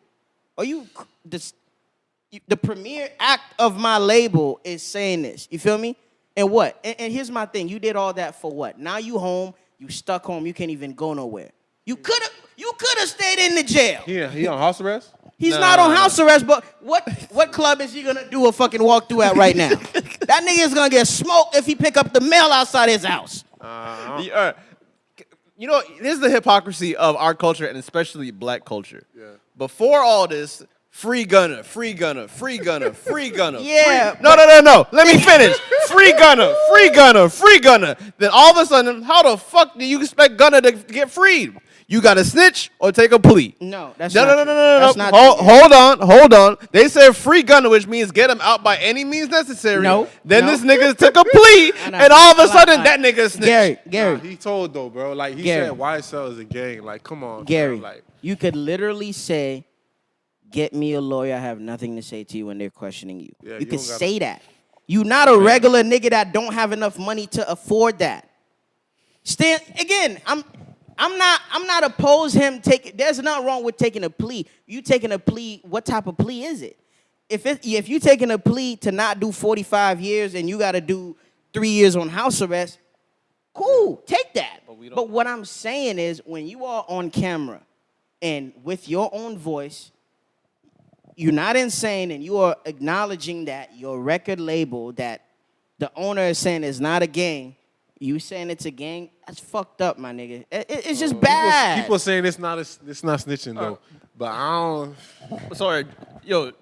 the premier act of my label is saying this. You feel me? And what? And here's my thing. You did all that for what? Now you home. You stuck home. You can't even go nowhere. You could have stayed in the jail. He on house arrest? He's not on house arrest, but what club is he gonna do a fucking walkthrough at right now? That nigga is gonna get smoked if he pick up the mail outside his house. You know, this is the hypocrisy of our culture and especially black culture. Yeah. Before all this, free gunner, free gunner, free gunner, free gunner. Yeah. No. Let me finish. Free gunner, free gunner, free gunner. Then all of a sudden, how the fuck do you expect Gunner to get freed? You got to snitch or take a plea. No, that's no. not true. That's not true. Hold on. They said free gunner, which means get him out by any means necessary. No. Then No. this nigga took a plea, and all of a sudden that nigga snitched. Gary. He told though, bro. Like he Gary. said, YSL is a gang. Like, come on, Gary, bro. Like, you could literally say, "Get me a lawyer. I have nothing to say to you when they're questioning you." Yeah, you you could don't gotta- say that. You not a regular nigga that don't have enough money to afford that. I'm not opposed him taking. There's nothing wrong with taking a plea. You taking a plea. What type of plea is it? If you taking a plea to not do 45 years and you got to do 3 years on house arrest, cool, take that. But what I'm saying is, when you are on camera and with your own voice, you're not insane, and you are acknowledging that your record label, that the owner is saying is not a gang. You saying it's a gang? That's fucked up, my nigga. It's just bad. people saying it's not snitching though, but I don't. Sorry, yo. All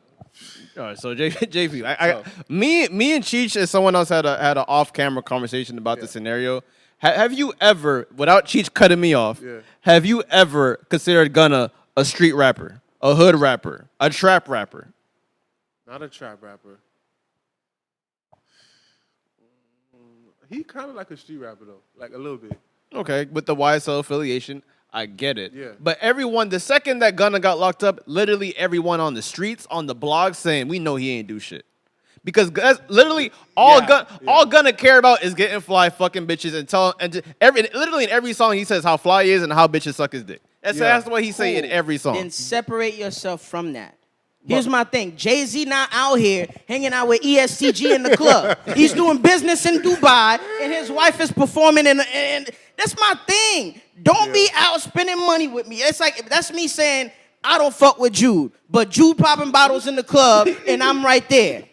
right, so JP, me and Cheech and someone else had an off-camera conversation about the scenario. Have you ever, without Cheech cutting me off, have you ever considered Gunna a street rapper, a hood rapper, a trap rapper? Not a trap rapper. He kind of like a street rapper though, like a little bit. Okay, with the YSL affiliation, I get it. Yeah. But everyone, the second that Gunna got locked up, literally everyone on the streets, on the blog, saying we know he ain't do shit. Because that's literally all Gunna care about is getting fly, fucking bitches, literally in every song he says how fly he is and how bitches suck his dick. That's what he say in every song. Then separate yourself from that. Here's my thing. Jay-Z not out here hanging out with ESTG in the club. He's doing business in Dubai, and his wife is performing and that's my thing. Don't be out spending money with me. It's like, that's me saying, I don't fuck with Jude, but Jude popping bottles in the club, and I'm right there.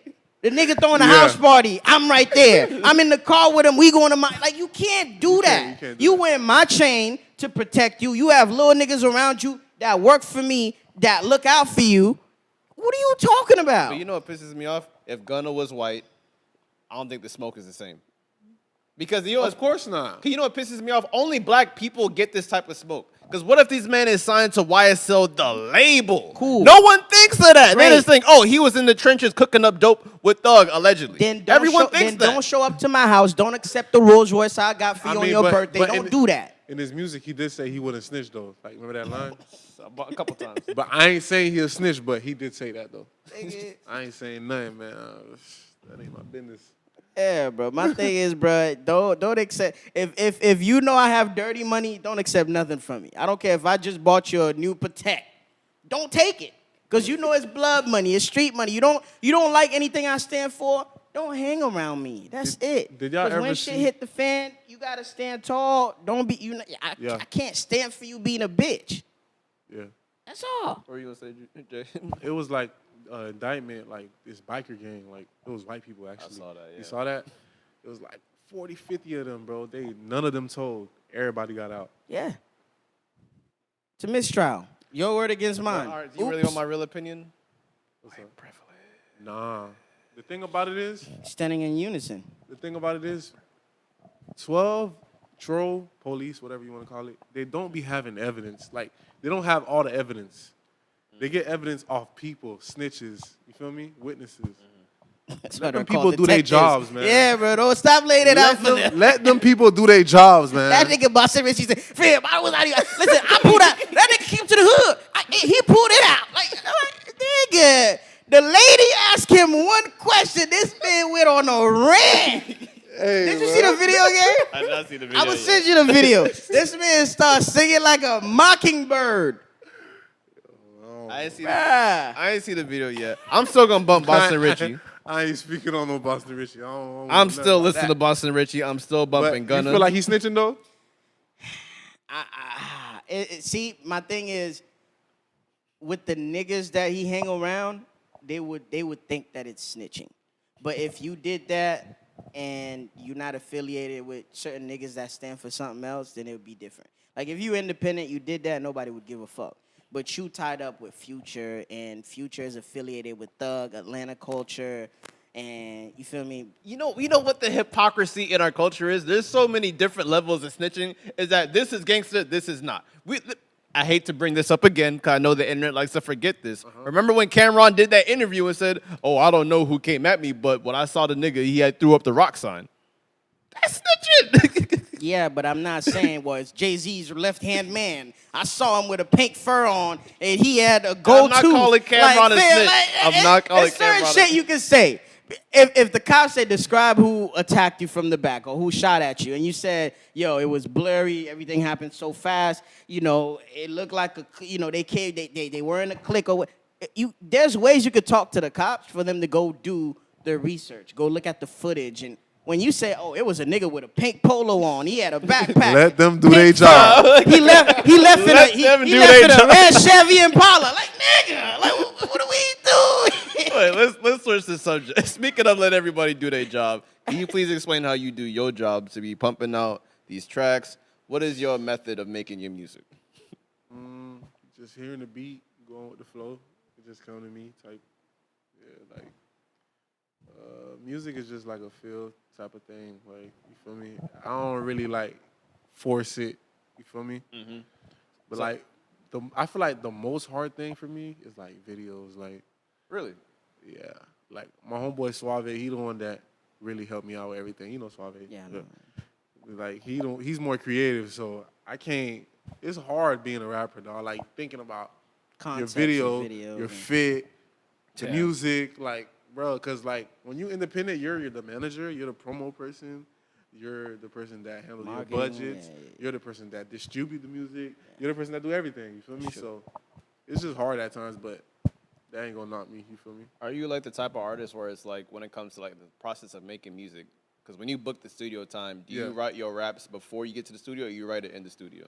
The nigga throwing a house party, I'm right there. I'm in the car with him, we going to my... Like, you can't do that. You wear my chain to protect you. You have little niggas around you that work for me, that look out for you. What are you talking about? But you know what pisses me off? If Gunna was white, I don't think the smoke is the same. Because Of course not. You know what pisses me off? Only black people get this type of smoke. Because what if these men is signed to YSL, the label? Cool. No one thinks of that. Great. They just think, oh, he was in the trenches cooking up dope with Thug, allegedly. Then Everyone thinks that. Don't show up to my house. Don't accept the Rolls Royce I got for you on your birthday. Don't do that. In his music, he did say he wouldn't snitch though. Like, remember that line? A couple times. But I ain't saying he'll snitch, but he did say that though. I ain't saying nothing, man. That ain't my business. Yeah, bro. My thing is, bro, don't accept. If you know I have dirty money, don't accept nothing from me. I don't care if I just bought you a new Patek. Don't take it, cause you know it's blood money, it's street money. You don't like anything I stand for. Don't hang around me. That's it. Did y'all ever when shit hit the fan, you gotta stand tall. Don't be I can't stand for you being a bitch. Yeah. That's all. What were you gonna say, Jay? It was like indictment, like this biker gang, like it was white people actually. I saw that, yeah. You saw that? It was like 40, 50 of them, bro. None of them told. Everybody got out. Yeah. It's a mistrial. Your word against mine. All right, do you really want my real opinion? What's up? Nah. The thing about it is, Standing in unison. 12 troll police, whatever you want to call it, they don't be having evidence. Like, they don't have all the evidence. They get evidence off people, snitches, you feel me? Witnesses. Let them people do their jobs, man. Yeah, bro. Don't stop laying it out for them. Let them people do their jobs, man. That nigga busted Richie said, "Fam, I was out here. Listen, I pulled out. That nigga came to the hood. He pulled it out. Like, nigga. The lady asked him one question. This man went on a rant. Hey, Did you see the video, Gary? I did not see the video. I will send you the video. This man starts singing like a mockingbird. I ain't see the video yet. I'm still gonna bump Boston Richie. I ain't speaking on no Boston Richie. I'm still listening to Boston Richie. I'm still bumping Gunna. You feel like he's snitching though? See, my thing is, with the niggas that he hang around, they would think that it's snitching. But if you did that and you're not affiliated with certain niggas that stand for something else, then it would be different. Like if you independent, you did that, nobody would give a fuck. But you tied up with Future, and Future is affiliated with Thug, Atlanta Culture, and you feel me? You know what the hypocrisy in our culture is? There's so many different levels of snitching. Is that this is gangster, this is not. I hate to bring this up again because I know the internet likes to forget this. Remember when Cameron did that interview and said, "Oh, I don't know who came at me, but when I saw the nigga, he had threw up the rock sign." That's snitching. Yeah, but I'm not saying, well, it's Jay-Z's left-hand man. I saw him with a pink fur on, and he had a gold tooth. I'm not calling Cameron a snitch. I'm not calling Cameron a snitch. Certain shit you can say. If the cops say, describe who attacked you from the back or who shot at you, and you said, yo, it was blurry, everything happened so fast, you know, it looked like they were in a clique or what. There's ways you could talk to the cops for them to go do their research, go look at the footage. And when you say, oh, it was a nigga with a pink polo on, he had a backpack. Let them do their job. He left in a red Chevy Impala. Like, nigga, like, what are we doing? Wait, let's switch the subject. Speaking of let everybody do their job, can you please explain how you do your job to be pumping out these tracks? What is your method of making your music? Just hearing the beat, going with the flow. It just come to me type. Yeah, like music is just like a feel type of thing. Like, you feel me? I don't really like force it. You feel me? Mm-hmm. But I feel like the most hard thing for me is like videos. Like, really? Yeah. Like my homeboy Suave, he the one that really helped me out with everything. You know Suave? Yeah. Like he's more creative, so I can't. It's hard being a rapper, dog. Like thinking about Concepts your video, your fit, to music, like, bro. Cause like when you independent, you're the manager, you're the promo person, you're the person that handles your budgets, you're the person that distribute the music, you're the person that do everything. You feel me? Sure. So it's just hard at times, but that ain't gonna knock me. You feel me? Are you like the type of artist where it's like when it comes to like the process of making music? Because when you book the studio time, do you write your raps before you get to the studio, or you write it in the studio?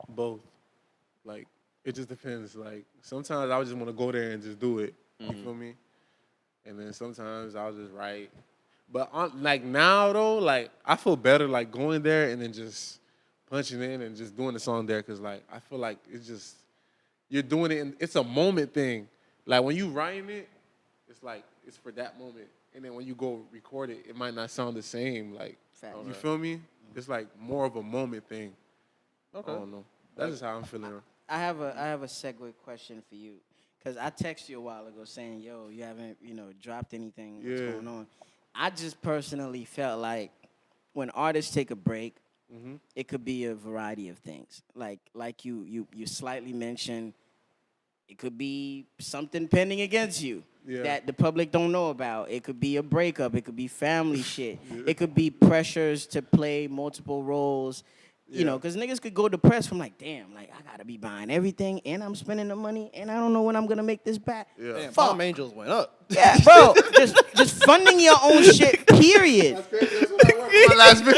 Both. Like, it just depends. Like, sometimes I just want to go there and just do it. You feel me? And then sometimes I'll just write. But like now though, like I feel better like going there and then just punching in and just doing the song there, because like I feel like it's just you're doing it and it's a moment thing. Like when you writing it, it's like it's for that moment. And then when you go record it, it might not sound the same. Like, you feel me? It's like more of a moment thing. Okay. I don't know. That's just how I'm feeling. I have a segue question for you, because I texted you a while ago saying, yo, you haven't, dropped anything. What's going on? I just personally felt like when artists take a break, it could be a variety of things. Like you slightly mentioned, it could be something pending against you that the public don't know about. It could be a breakup. It could be family shit. It could be pressures to play multiple roles. You know, because niggas could go depressed from like, damn, like I gotta be buying everything and I'm spending the money and I don't know when I'm gonna make this back. Yeah. Damn, Palm Angels went up. Yeah, bro, just funding your own shit. Period. That's crazy. That's what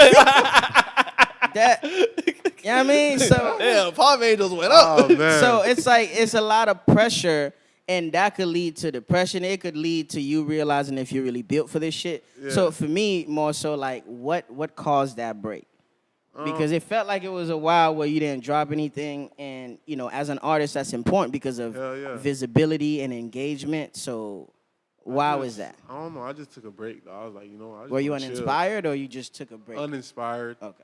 that, you know what I mean? So yeah, Palm Angels went up. Oh, man. So it's like it's a lot of pressure, and that could lead to depression. It could lead to you realizing if you're really built for this shit. Yeah. So for me, more so like what caused that break? Because it felt like it was a while where you didn't drop anything, and as an artist, that's important because of visibility and engagement. So why was that? I don't know. I just took a break, though. I was like, I just were you uninspired uninspired, or you just took a break? Uninspired. Okay.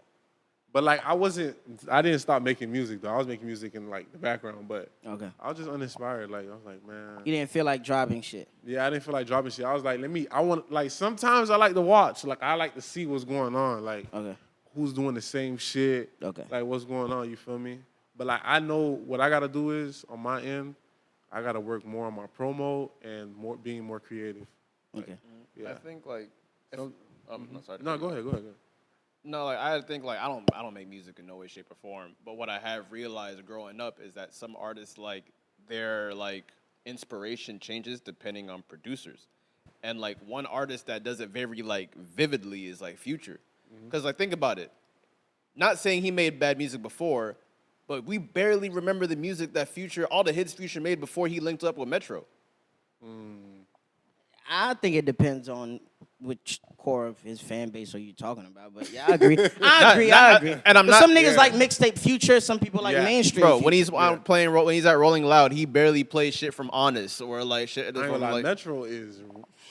But like I didn't stop making music though. I was making music in like the background, but Okay. I was just uninspired. Like I was like, man. You didn't feel like dropping shit. Yeah, I didn't feel like dropping shit. I was like, sometimes I like to watch. Like I like to see what's going on. Like Okay. who's doing the same shit. Okay. Like what's going on, you feel me? But like I know what I gotta do is on my end, I gotta work more on my promo and being more creative. Okay. Yeah. I think like, no, sorry. No, go ahead. No, like I think like I don't make music in no way, shape, or form. But what I have realized growing up is that some artists like their like inspiration changes depending on producers. And like one artist that does it very like vividly is like Future. Because like think about it. Not saying he made bad music before, but we barely remember the music that Future, all the hits Future made before he linked up with Metro. I think it depends on which core of his fan base are you talking about. But yeah, I agree. I agree. And I'm But not. some niggas like mixtape Future. Some people like mainstream. Bro, Future. when he's when he's at Rolling Loud, he barely plays shit from Honest or like shit. I ain't gonna lie, Like, Metro is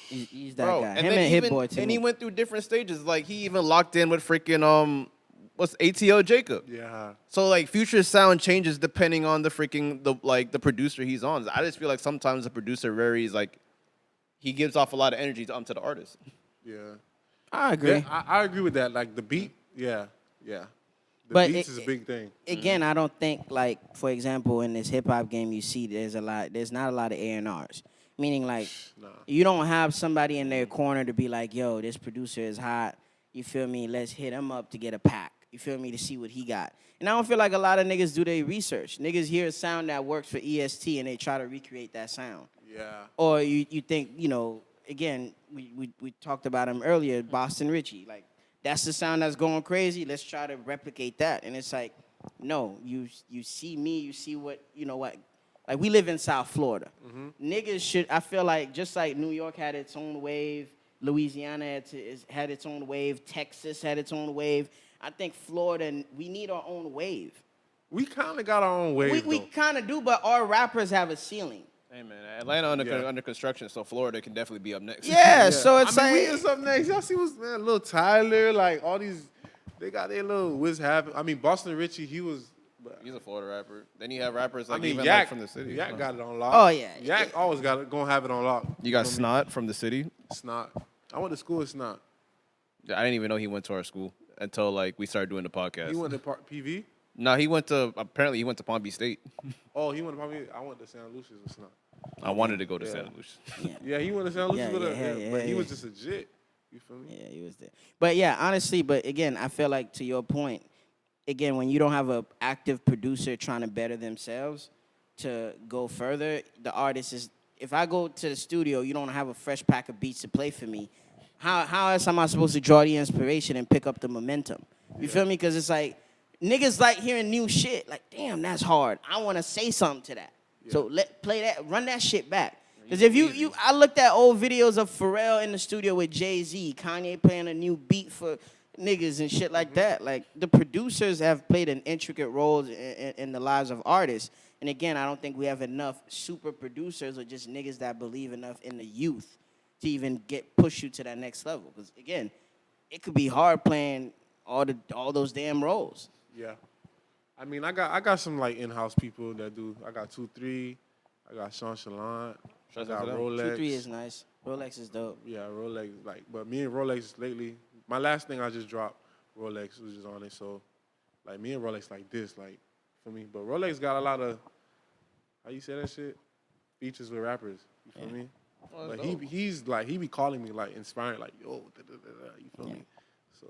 He's that bro, guy. and Him then and Hit even, Boy too. and he went through different stages. Like he even locked in with freaking what's ATO Jacob. yeah. So like Future's sound changes depending on the freaking the producer he's on. I just feel like sometimes the producer varies. Like he gives off a lot of energy to the artist. Yeah. I agree. Yeah, I agree with that. Like the beat, yeah. The But beats is a big thing. Again, I don't think like, for example, in this hip hop game, you see there's not a lot of A&Rs. Meaning like you don't have somebody in their corner to be like, yo, this producer is hot. You feel me? Let's hit him up to get a pack. You feel me? To see what he got. And I don't feel like a lot of niggas do their research. Niggas hear a sound that works for EST and they try to recreate that sound. Yeah. Or you think, again, we talked about him earlier, Boston Richie. Like, that's the sound that's going crazy. Let's try to replicate that. And it's like, no, you see me, you see what. Like, we live in South Florida. Niggas should, I feel like, just like New York had its own wave, Louisiana had its own wave, Texas had its own wave. I think Florida, we need our own wave. We kind of got our own wave, We kind of do, but our rappers have a ceiling. Hey man, Atlanta under construction, so Florida can definitely be up next. Yeah, so it's we is up next. Y'all see what's Lil Tyler, like all these, they got their little what's happening. I mean, Boston Richie, He's a Florida rapper. Then you have rappers like Yak like from the city. Yak got it on lock. Oh yeah, Yak always gonna have it on lock. You got Snot from the city. Snot. I went to school with Snot. I didn't even know he went to our school until like we started doing the podcast. He went to PV. No, apparently he went to Palm Beach State. Oh, he went to PV. I went to San Lucius with Snot. I wanted to go to San Luis. Yeah, he went to San Lucius with yeah, but he was just a jit. You feel me? Yeah, he was there. But yeah, honestly, but again, I feel like to your point, again, when you don't have an active producer trying to better themselves to go further, the artist is, if I go to the studio, you don't have a fresh pack of beats to play for me, how else am I supposed to draw the inspiration and pick up the momentum? You feel me? Because it's like, niggas like hearing new shit. Like, damn, that's hard. I want to say something to that. Yeah. So play that, run that shit back. Because if I looked at old videos of Pharrell in the studio with Jay-Z, Kanye playing a new beat for niggas and shit like that. Like, the producers have played an intricate role in the lives of artists. And again, I don't think we have enough super producers or just niggas that believe enough in the youth to even push you to that next level. Because again, it could be hard playing all those damn roles. Yeah. I mean, I got some like in-house people that do. I got 2-3. I got Sean Chalant. I got Rolex. 2-3 is nice. Rolex is dope. Yeah, Rolex. But me and Rolex lately, my last thing I just dropped, Rolex was just on it. So, like, me and Rolex like this, like, for me. But Rolex got a lot of, how you say that shit? Features with rappers. You feel me? Oh, like he's like, he be calling me like inspiring, like, yo, you feel me? So.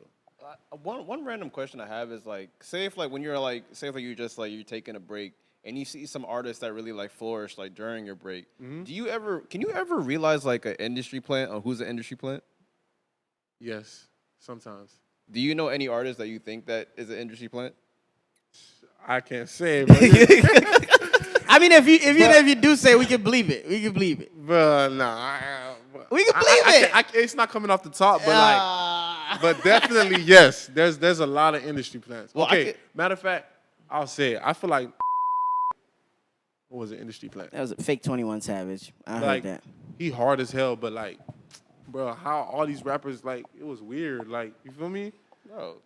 One random question I have is like, say if you're just like you're taking a break and you see some artists that really like flourish like during your break. Can you ever realize like an industry plant or who's an industry plant? Yes, sometimes. Do you know any artist that you think that is an industry plant? I can't say it, I mean, if you do say it, we can believe it. We can believe it. But nah. We can believe it. It's not coming off the top, but but definitely yes. There's a lot of industry plans. Well, okay, matter of fact, I'll say it. I feel like what was an industry plan? That was a fake 21 Savage. I heard that. He hard as hell, but like, bro, how all these rappers like it was weird. Like, you feel me? Bro,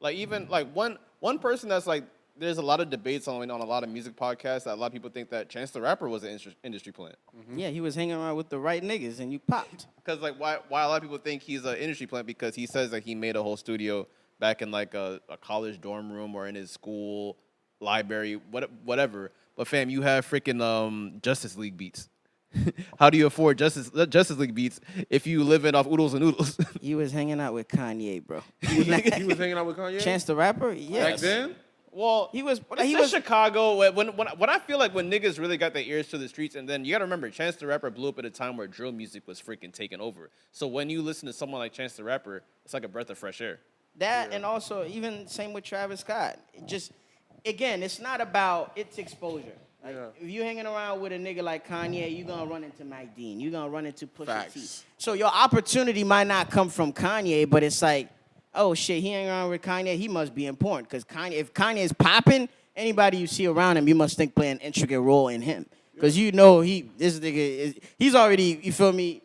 Like even like one person that's like there's a lot of debates on a lot of music podcasts that a lot of people think that Chance the Rapper was an industry plant. Yeah, he was hanging around with the right niggas, and you popped. Because like why a lot of people think he's an industry plant because he says that he made a whole studio back in like a college dorm room or in his school library, whatever. But fam, you have freaking Justice League beats. How do you afford Justice League beats if you living off oodles and noodles? He was hanging out with Kanye, bro. He was hanging out with Kanye? Chance the Rapper? Back Yes. then? Well, He was. It's in Chicago. When I feel like when niggas really got their ears to the streets, and then you gotta remember, Chance the Rapper blew up at a time where drill music was freaking taking over. So when you listen to someone like Chance the Rapper, it's like a breath of fresh air. That and also even same with Travis Scott. It just again, it's not about its exposure. Like, if you hanging around with a nigga like Kanye, you gonna run into Mike Dean. You gonna run into Pusha T. So your opportunity might not come from Kanye, but it's like, oh shit, he hanging around with Kanye. He must be important because if Kanye is popping, anybody you see around him, you must think play an intricate role in him because you know this nigga he's already, you feel me,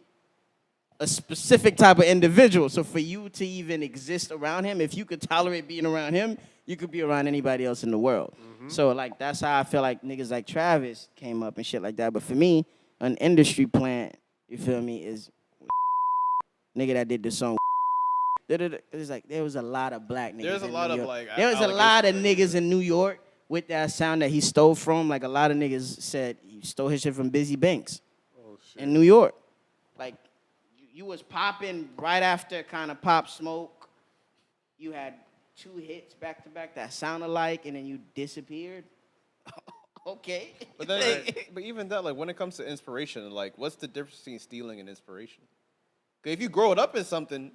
a specific type of individual. So for you to even exist around him, if you could tolerate being around him, you could be around anybody else in the world. So like that's how I feel like niggas like Travis came up and shit like that. But for me, an industry plant, you feel me, is nigga that did the song. It's like there was a lot of black niggas. There's a lot of like. There was a lot of niggas in New York with that sound that he stole from. Like a lot of niggas said he stole his shit from Busy Banks in New York. Like you was popping right after kind of Pop Smoke. You had 2 hits back to back that sound alike, and then you disappeared. Okay. But then, but even that, like when it comes to inspiration, like what's the difference between stealing and inspiration? 'Cause if you grow it up in something,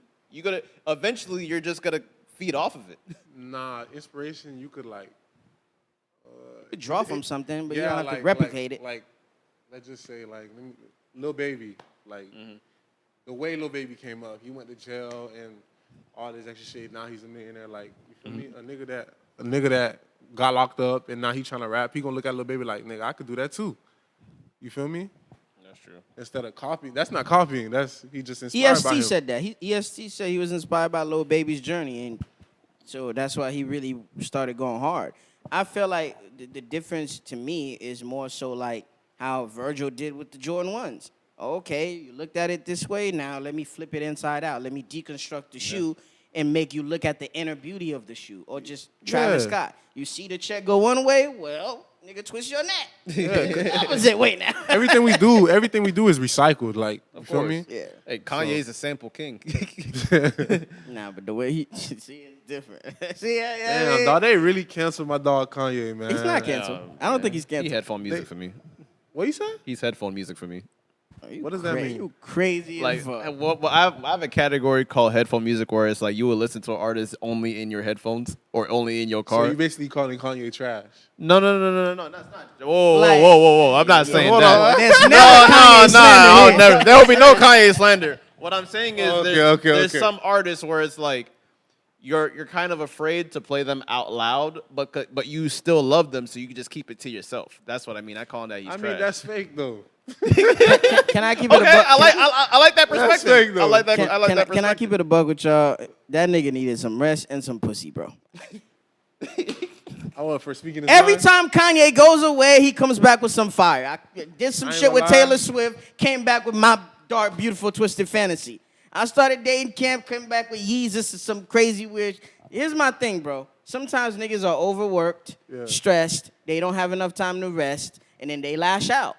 eventually you're just gonna feed off of it. Nah, inspiration you could like. You could draw from something, but you don't have to replicate it. Like, let's just say like Lil Baby, like the way Lil Baby came up, he went to jail and all this extra shit. Now he's a millionaire. Like, you feel me? A nigga that got locked up and now he trying to rap. He gonna look at Lil Baby like, nigga, I could do that too. You feel me? That's true. Instead of copying, that's not copying. That's he just inspired by him. EST said that. EST said he was inspired by Lil Baby's journey, and so that's why he really started going hard. I feel like the difference to me is more so like how Virgil did with the Jordan 1s. Okay, you looked at it this way, now let me flip it inside out. Let me deconstruct the shoe and make you look at the inner beauty of the shoe. Or just Travis Scott. You see the check go one way, well, nigga, twist your neck. That was it. Wait now. everything we do is recycled. Like, you feel me? Yeah. Hey, Kanye's a sample king. Nah, but the way he see it's different. See, Damn, dog, they really canceled my dog Kanye, man. He's not canceled. I don't think he's canceled. He headphone music for me. What you say? He's headphone music for me. What does that mean? You crazy Like, as fuck. well, I have a category called headphone music where it's like you will listen to an artist only in your headphones or only in your car. So you basically calling Kanye trash? No, that's not. Whoa, Like- whoa. I'm not saying hold that. on. There's never Kanye slander I'll here. never. There will be no Kanye slander. What I'm saying is there's Okay. some artists where it's like you're kind of afraid to play them out loud, but you still love them, so you can just keep it to yourself. That's what I mean. I call that he's I trash. mean, that's fake though. Can I keep it a Okay, buck? I like that That's perspective. fake, though. I like that. Can, I like can, that I, perspective. can I keep it a buck with y'all? That nigga needed some rest and some pussy, bro. I want for speaking his Every mind. time Kanye goes away, he comes back with some fire. I did some I ain't shit with gonna lie. Taylor Swift, came back with My Dark, Beautiful, Twisted Fantasy. I started dating Camp, came back with Yeezus and some crazy weird. Here's my thing, bro. Sometimes niggas are overworked, stressed, they don't have enough time to rest, and then they lash out.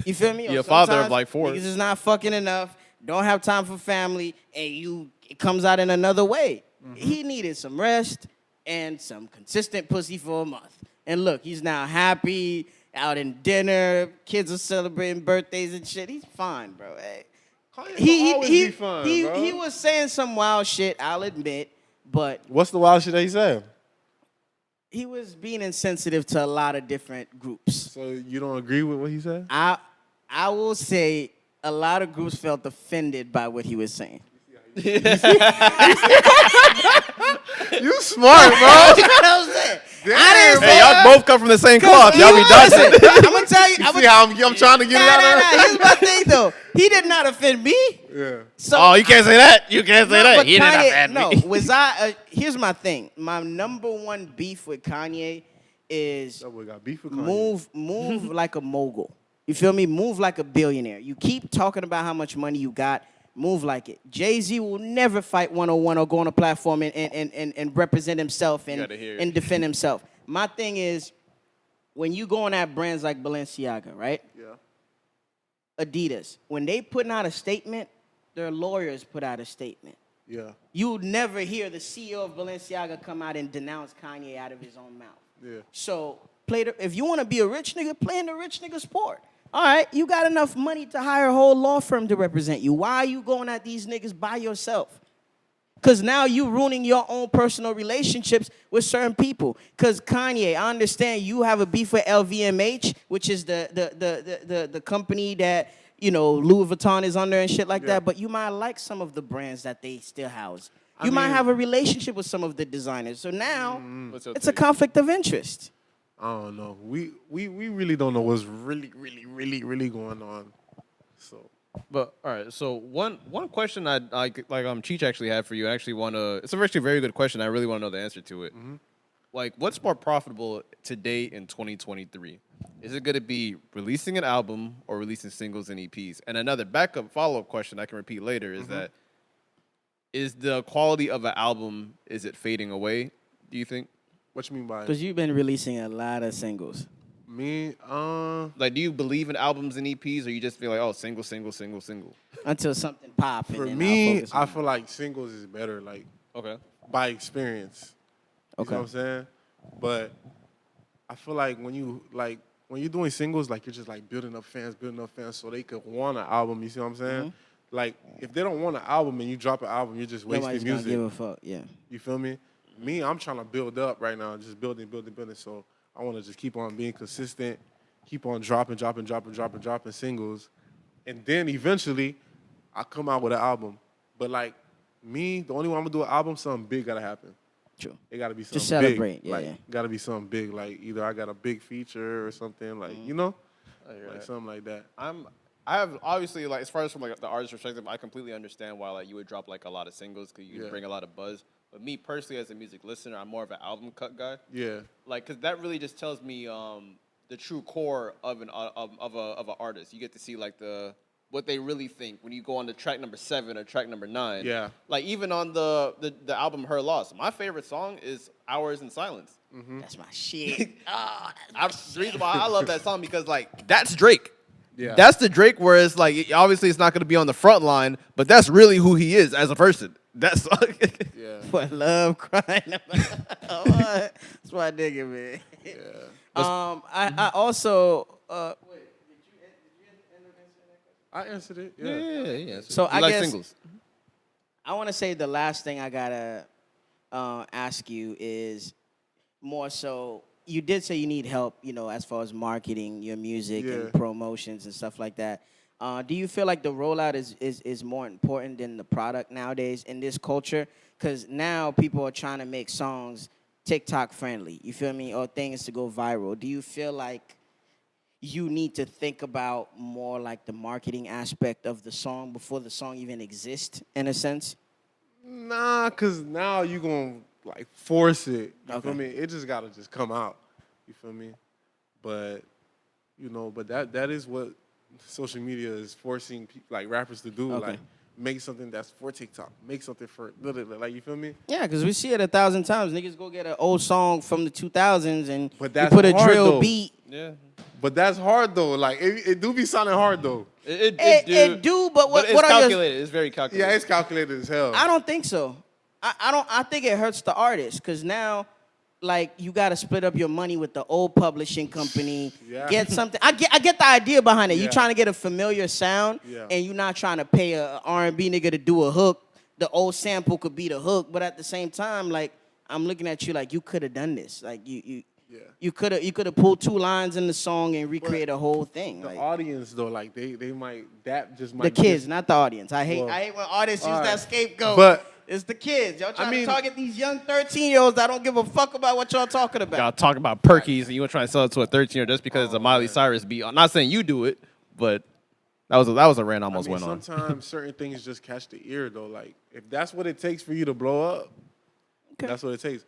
You feel me? You're Or a father of sometimes like 4. Niggas is not fucking enough, don't have time for family, and it comes out in another way. He needed some rest and some consistent pussy for a month. And look, he's now happy, out in dinner, kids are celebrating birthdays and shit. He's fine, bro. Hey. Kanye will always be fun, bro. He was saying some wild shit, I'll admit, but What's the wild shit that he said? he was being insensitive to a lot of different groups. So you don't agree with what he said? I will say a lot of groups felt offended by what he was saying. You smart, bro. That's what I'm saying. I didn't say Hey, y'all both come from the same cloth. Y'all be dodging. I'm gonna tell you. See how I'm trying to get it out of Here's my thing though. He did not offend me. Yeah. So Oh, you can't say that. You can't say that. but He didn't Kanye, offend no, me. was I? Here's my thing. My number one beef with Kanye is That boy got beef with Kanye. move like a mogul. You feel me? Move like a billionaire. You keep talking about how much money you got. Move like it. Jay-Z will never fight 101 or go on a platform and represent himself and defend himself. My thing is, when you going at brands like Balenciaga, right? Yeah. Adidas, when they putting out a statement, their lawyers put out a statement. Yeah. You would never hear the CEO of Balenciaga come out and denounce Kanye out of his own mouth. Yeah. So if you want to be a rich nigga, play in the rich nigga sport. All right, you got enough money to hire a whole law firm to represent you. Why are you going at these niggas by yourself? Because now you ruining your own personal relationships with certain people. Because Kanye, I understand you have a beef with LVMH, which is the company that, you know, Louis Vuitton is under and shit like that. But you might like some of the brands that they still house. You might have a relationship with some of the designers. So now it's a conflict of interest. I don't know. We really don't know what's really going on. So, But all right, so one question I Cheech actually had for you. I actually want to. It's actually a very good question. I really want to know the answer to it. Like, what's more profitable today in 2023? Is it going to be releasing an album or releasing singles and EPs? And another backup follow-up question I can repeat later is that is the quality of an album, is it fading away, do you think? what you mean by Because you've been releasing a lot of singles. me? Like, do you believe in albums and EPs, or you just feel like, oh, single? Until something pop. For me, I feel like singles is better, like Okay. by experience. You Okay. know what I'm saying? But I feel like when you're doing singles, like you're just like building up fans so they could want an album. You see what I'm saying? Like if they don't want an album and you drop an album, you're just wasting Nobody's music. gonna give a fuck. Yeah. You feel me? Me, I'm trying to build up right now, just building. So I want to just keep on being consistent, keep on dropping singles, and then eventually I come out with an album. But like me, the only way I'm gonna do an album, something big gotta happen. True. It gotta be something Just celebrate. big. Yeah. Gotta be something big. Like either I got a big feature or something. Like you know, like something like that. I have obviously, like, as far as from like the artist perspective, I completely understand why like you would drop like a lot of singles because you bring a lot of buzz. But me personally, as a music listener, I'm more of an album cut guy. Yeah. Like, cause that really just tells me the true core of an artist. You get to see like what they really think when you go on to track number 7 or track number 9. Yeah. Like even on the album Her Loss, my favorite song is Hours in Silence. That's my shit. The reason why I love that song because like that's Drake. Yeah. That's the Drake where it's like obviously it's not going to be on the front line, but that's really who he is as a person. That's Yeah. What love crying about. That's my nigga, man. Yeah. I also wait, did you end up answering that question? I answered it. Yeah. So You I like guess singles. I want to say the last thing I gotta ask you is more so. You did say you need help, you know, as far as marketing your music and promotions and stuff like that. Do you feel like the rollout is more important than the product nowadays in this culture? Because now people are trying to make songs TikTok friendly, you feel me, or things to go viral. Do you feel like you need to think about more like the marketing aspect of the song before the song even exists, in a sense? Nah, cause now you gonna like force it. You Okay. feel me? It just gotta just come out. You feel me? But you know, but that is what social media is forcing like rappers to do. Okay. Like make something that's for TikTok. Make something for like you feel me? Yeah, because we see it 1,000 times. Niggas go get an old song from the 2000s and But you that's put a hard, drill though. beat. Yeah. But that's hard though. Like it do be sounding hard though. It do, but what it's are your... calculated. It's very calculated. Yeah, it's calculated as hell. I don't think so. I think it hurts the artist because now, like, you got to split up your money with the old publishing company. Yeah. Get something. I get the idea behind it. Yeah. You're trying to get a familiar sound, Yeah. and you're not trying to pay a R&B nigga to do a hook. The old sample could be the hook, but at the same time, like, I'm looking at you like you could have done this. Like you could have pulled 2 lines in the song and recreate a whole thing. The Like, audience though, like they might that just might the kids, not the audience. I hate when artists use all that right. scapegoat. But It's the kids. Y'all trying to target these young 13-year-olds. I don't give a fuck about what y'all talking about. Y'all talk about Perkies and you want to try to sell it to a 13-year just because it's a Miley Cyrus beat. I'm not saying you do it, but that was a rant I almost went on. Sometimes certain things just catch the ear, though. Like, if that's what it takes for you to blow up, that's what it takes.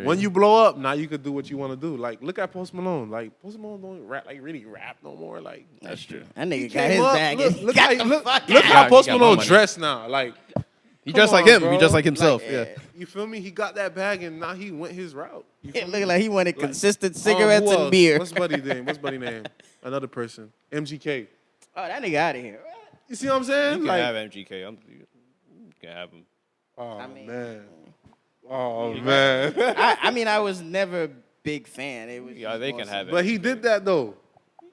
When you blow up, now you could do what you want to do. Like, look at Post Malone. Like, Post Malone don't really rap no more. Like, that's true. That nigga got his bag. Look how Post Malone dressed now. Like, he dressed like him. Bro. He dressed like himself. Like, yeah. You feel me? He got that bag and now he went his route. It looked like he wanted consistent cigarettes and beer. What's buddy name? Another person. MGK. Oh, that nigga out of here. You see what I'm saying? You can have MGK. You can have him. Oh, man. Oh, man. I was never a big fan. It was they can have it. But he did that, though.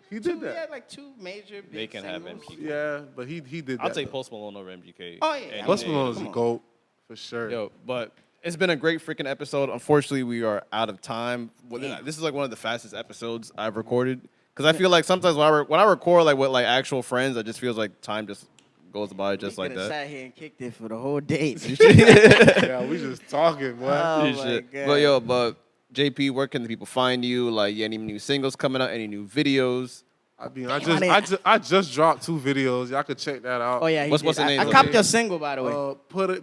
He did that. He had like 2 major big They can singles. have MGK. Yeah, but he did that. I'll take Post Malone over MGK. Oh, yeah. Post Malone is a GOAT, for sure. Yo, but it's been a great freaking episode. Unfortunately, we are out of time. This is like one of the fastest episodes I've recorded. Because I feel like sometimes when I record like with like actual friends, it just feels like time just goes by just like that. Sat here and kicked it for the whole day. Yeah, we just talking, boy. Oh my God. But JP, where can the people find you? Like, any new singles coming out? Any new videos? I just dropped 2 videos. Y'all could check that out. Oh yeah, what's the name? I copped your single, by the way.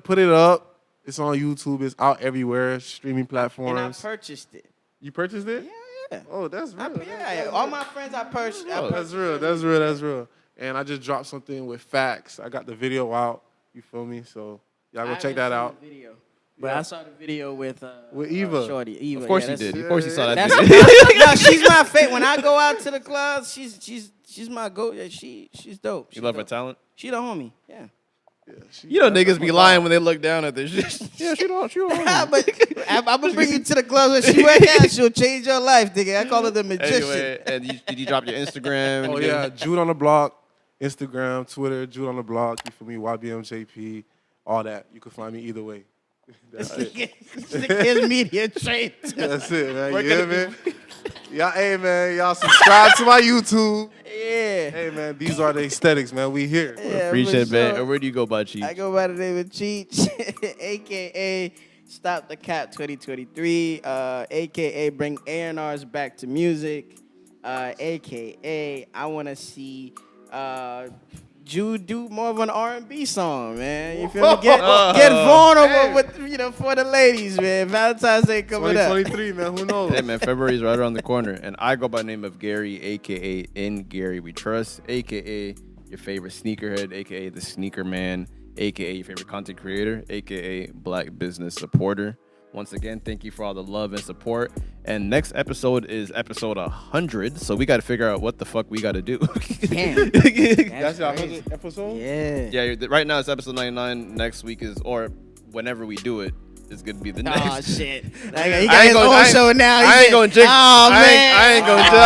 Put it up. It's on YouTube. It's out everywhere. Streaming platforms. And I purchased it. You purchased it? Yeah. Oh, that's real. All my friends I purchased. That's real. And I just dropped something with Facts. I got the video out. You feel me? So y'all go check that out. Video. But I saw the video with Eva. Shorty. Eva. Of course you did. Yeah, Of course you saw that That's video. no, she's my favorite. When I go out to the clubs, she's my go. She's dope. You love her talent? She the homie. Yeah. You know niggas be lying when they look down at this shit. Yeah, she don't. But I'm gonna bring you to the clubs when she work out. She'll change your life, nigga. I call her the magician. Anyway, and did you drop your Instagram? Oh yeah, Jude on the block, Instagram, Twitter, Jude on the block. You feel me? YBM JP, all that. You can find me either way. That's it. His media trait. That's it, man. You hear me? Y'all, hey man, y'all subscribe to my YouTube. Yeah. Hey man, these are the aesthetics, man. We here. Yeah, Appreciate it, man. And where do you go by, Cheech? I go by the name of Cheech, a.k.a. Stop the Cap 2023, a.k.a. Bring A&Rs back to music, a.k.a. I want to see Jude do more of an R&B song, man. You feel me? Get vulnerable with, for the ladies, man. Valentine's Day coming up. 2023, man. Who knows? Hey, man, February's right around the corner. And I go by the name of Gary, a.k.a. In Gary We Trust, a.k.a. your favorite sneakerhead, a.k.a. the sneaker man, a.k.a. your favorite content creator, a.k.a. black business supporter. Once again, thank you for all the love and support. And next episode is episode 100, so we got to figure out what the fuck we got to do. Damn. That's your 100th episode? Yeah. Yeah, right now it's episode 99. Next week is, or whenever we do it, is going to be the next. Oh, shit. He got his own show now. I ain't going to jinx. Oh, man. I ain't going to. No.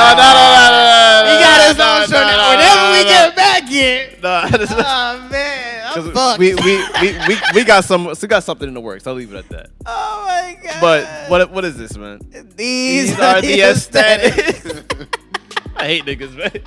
He got his own show now. Whenever we get back here. Oh, man. I'm fucked. We got something in the works. I'll leave it at that. Oh, my God. But what is this, man? These are the aesthetics. I hate niggas, man.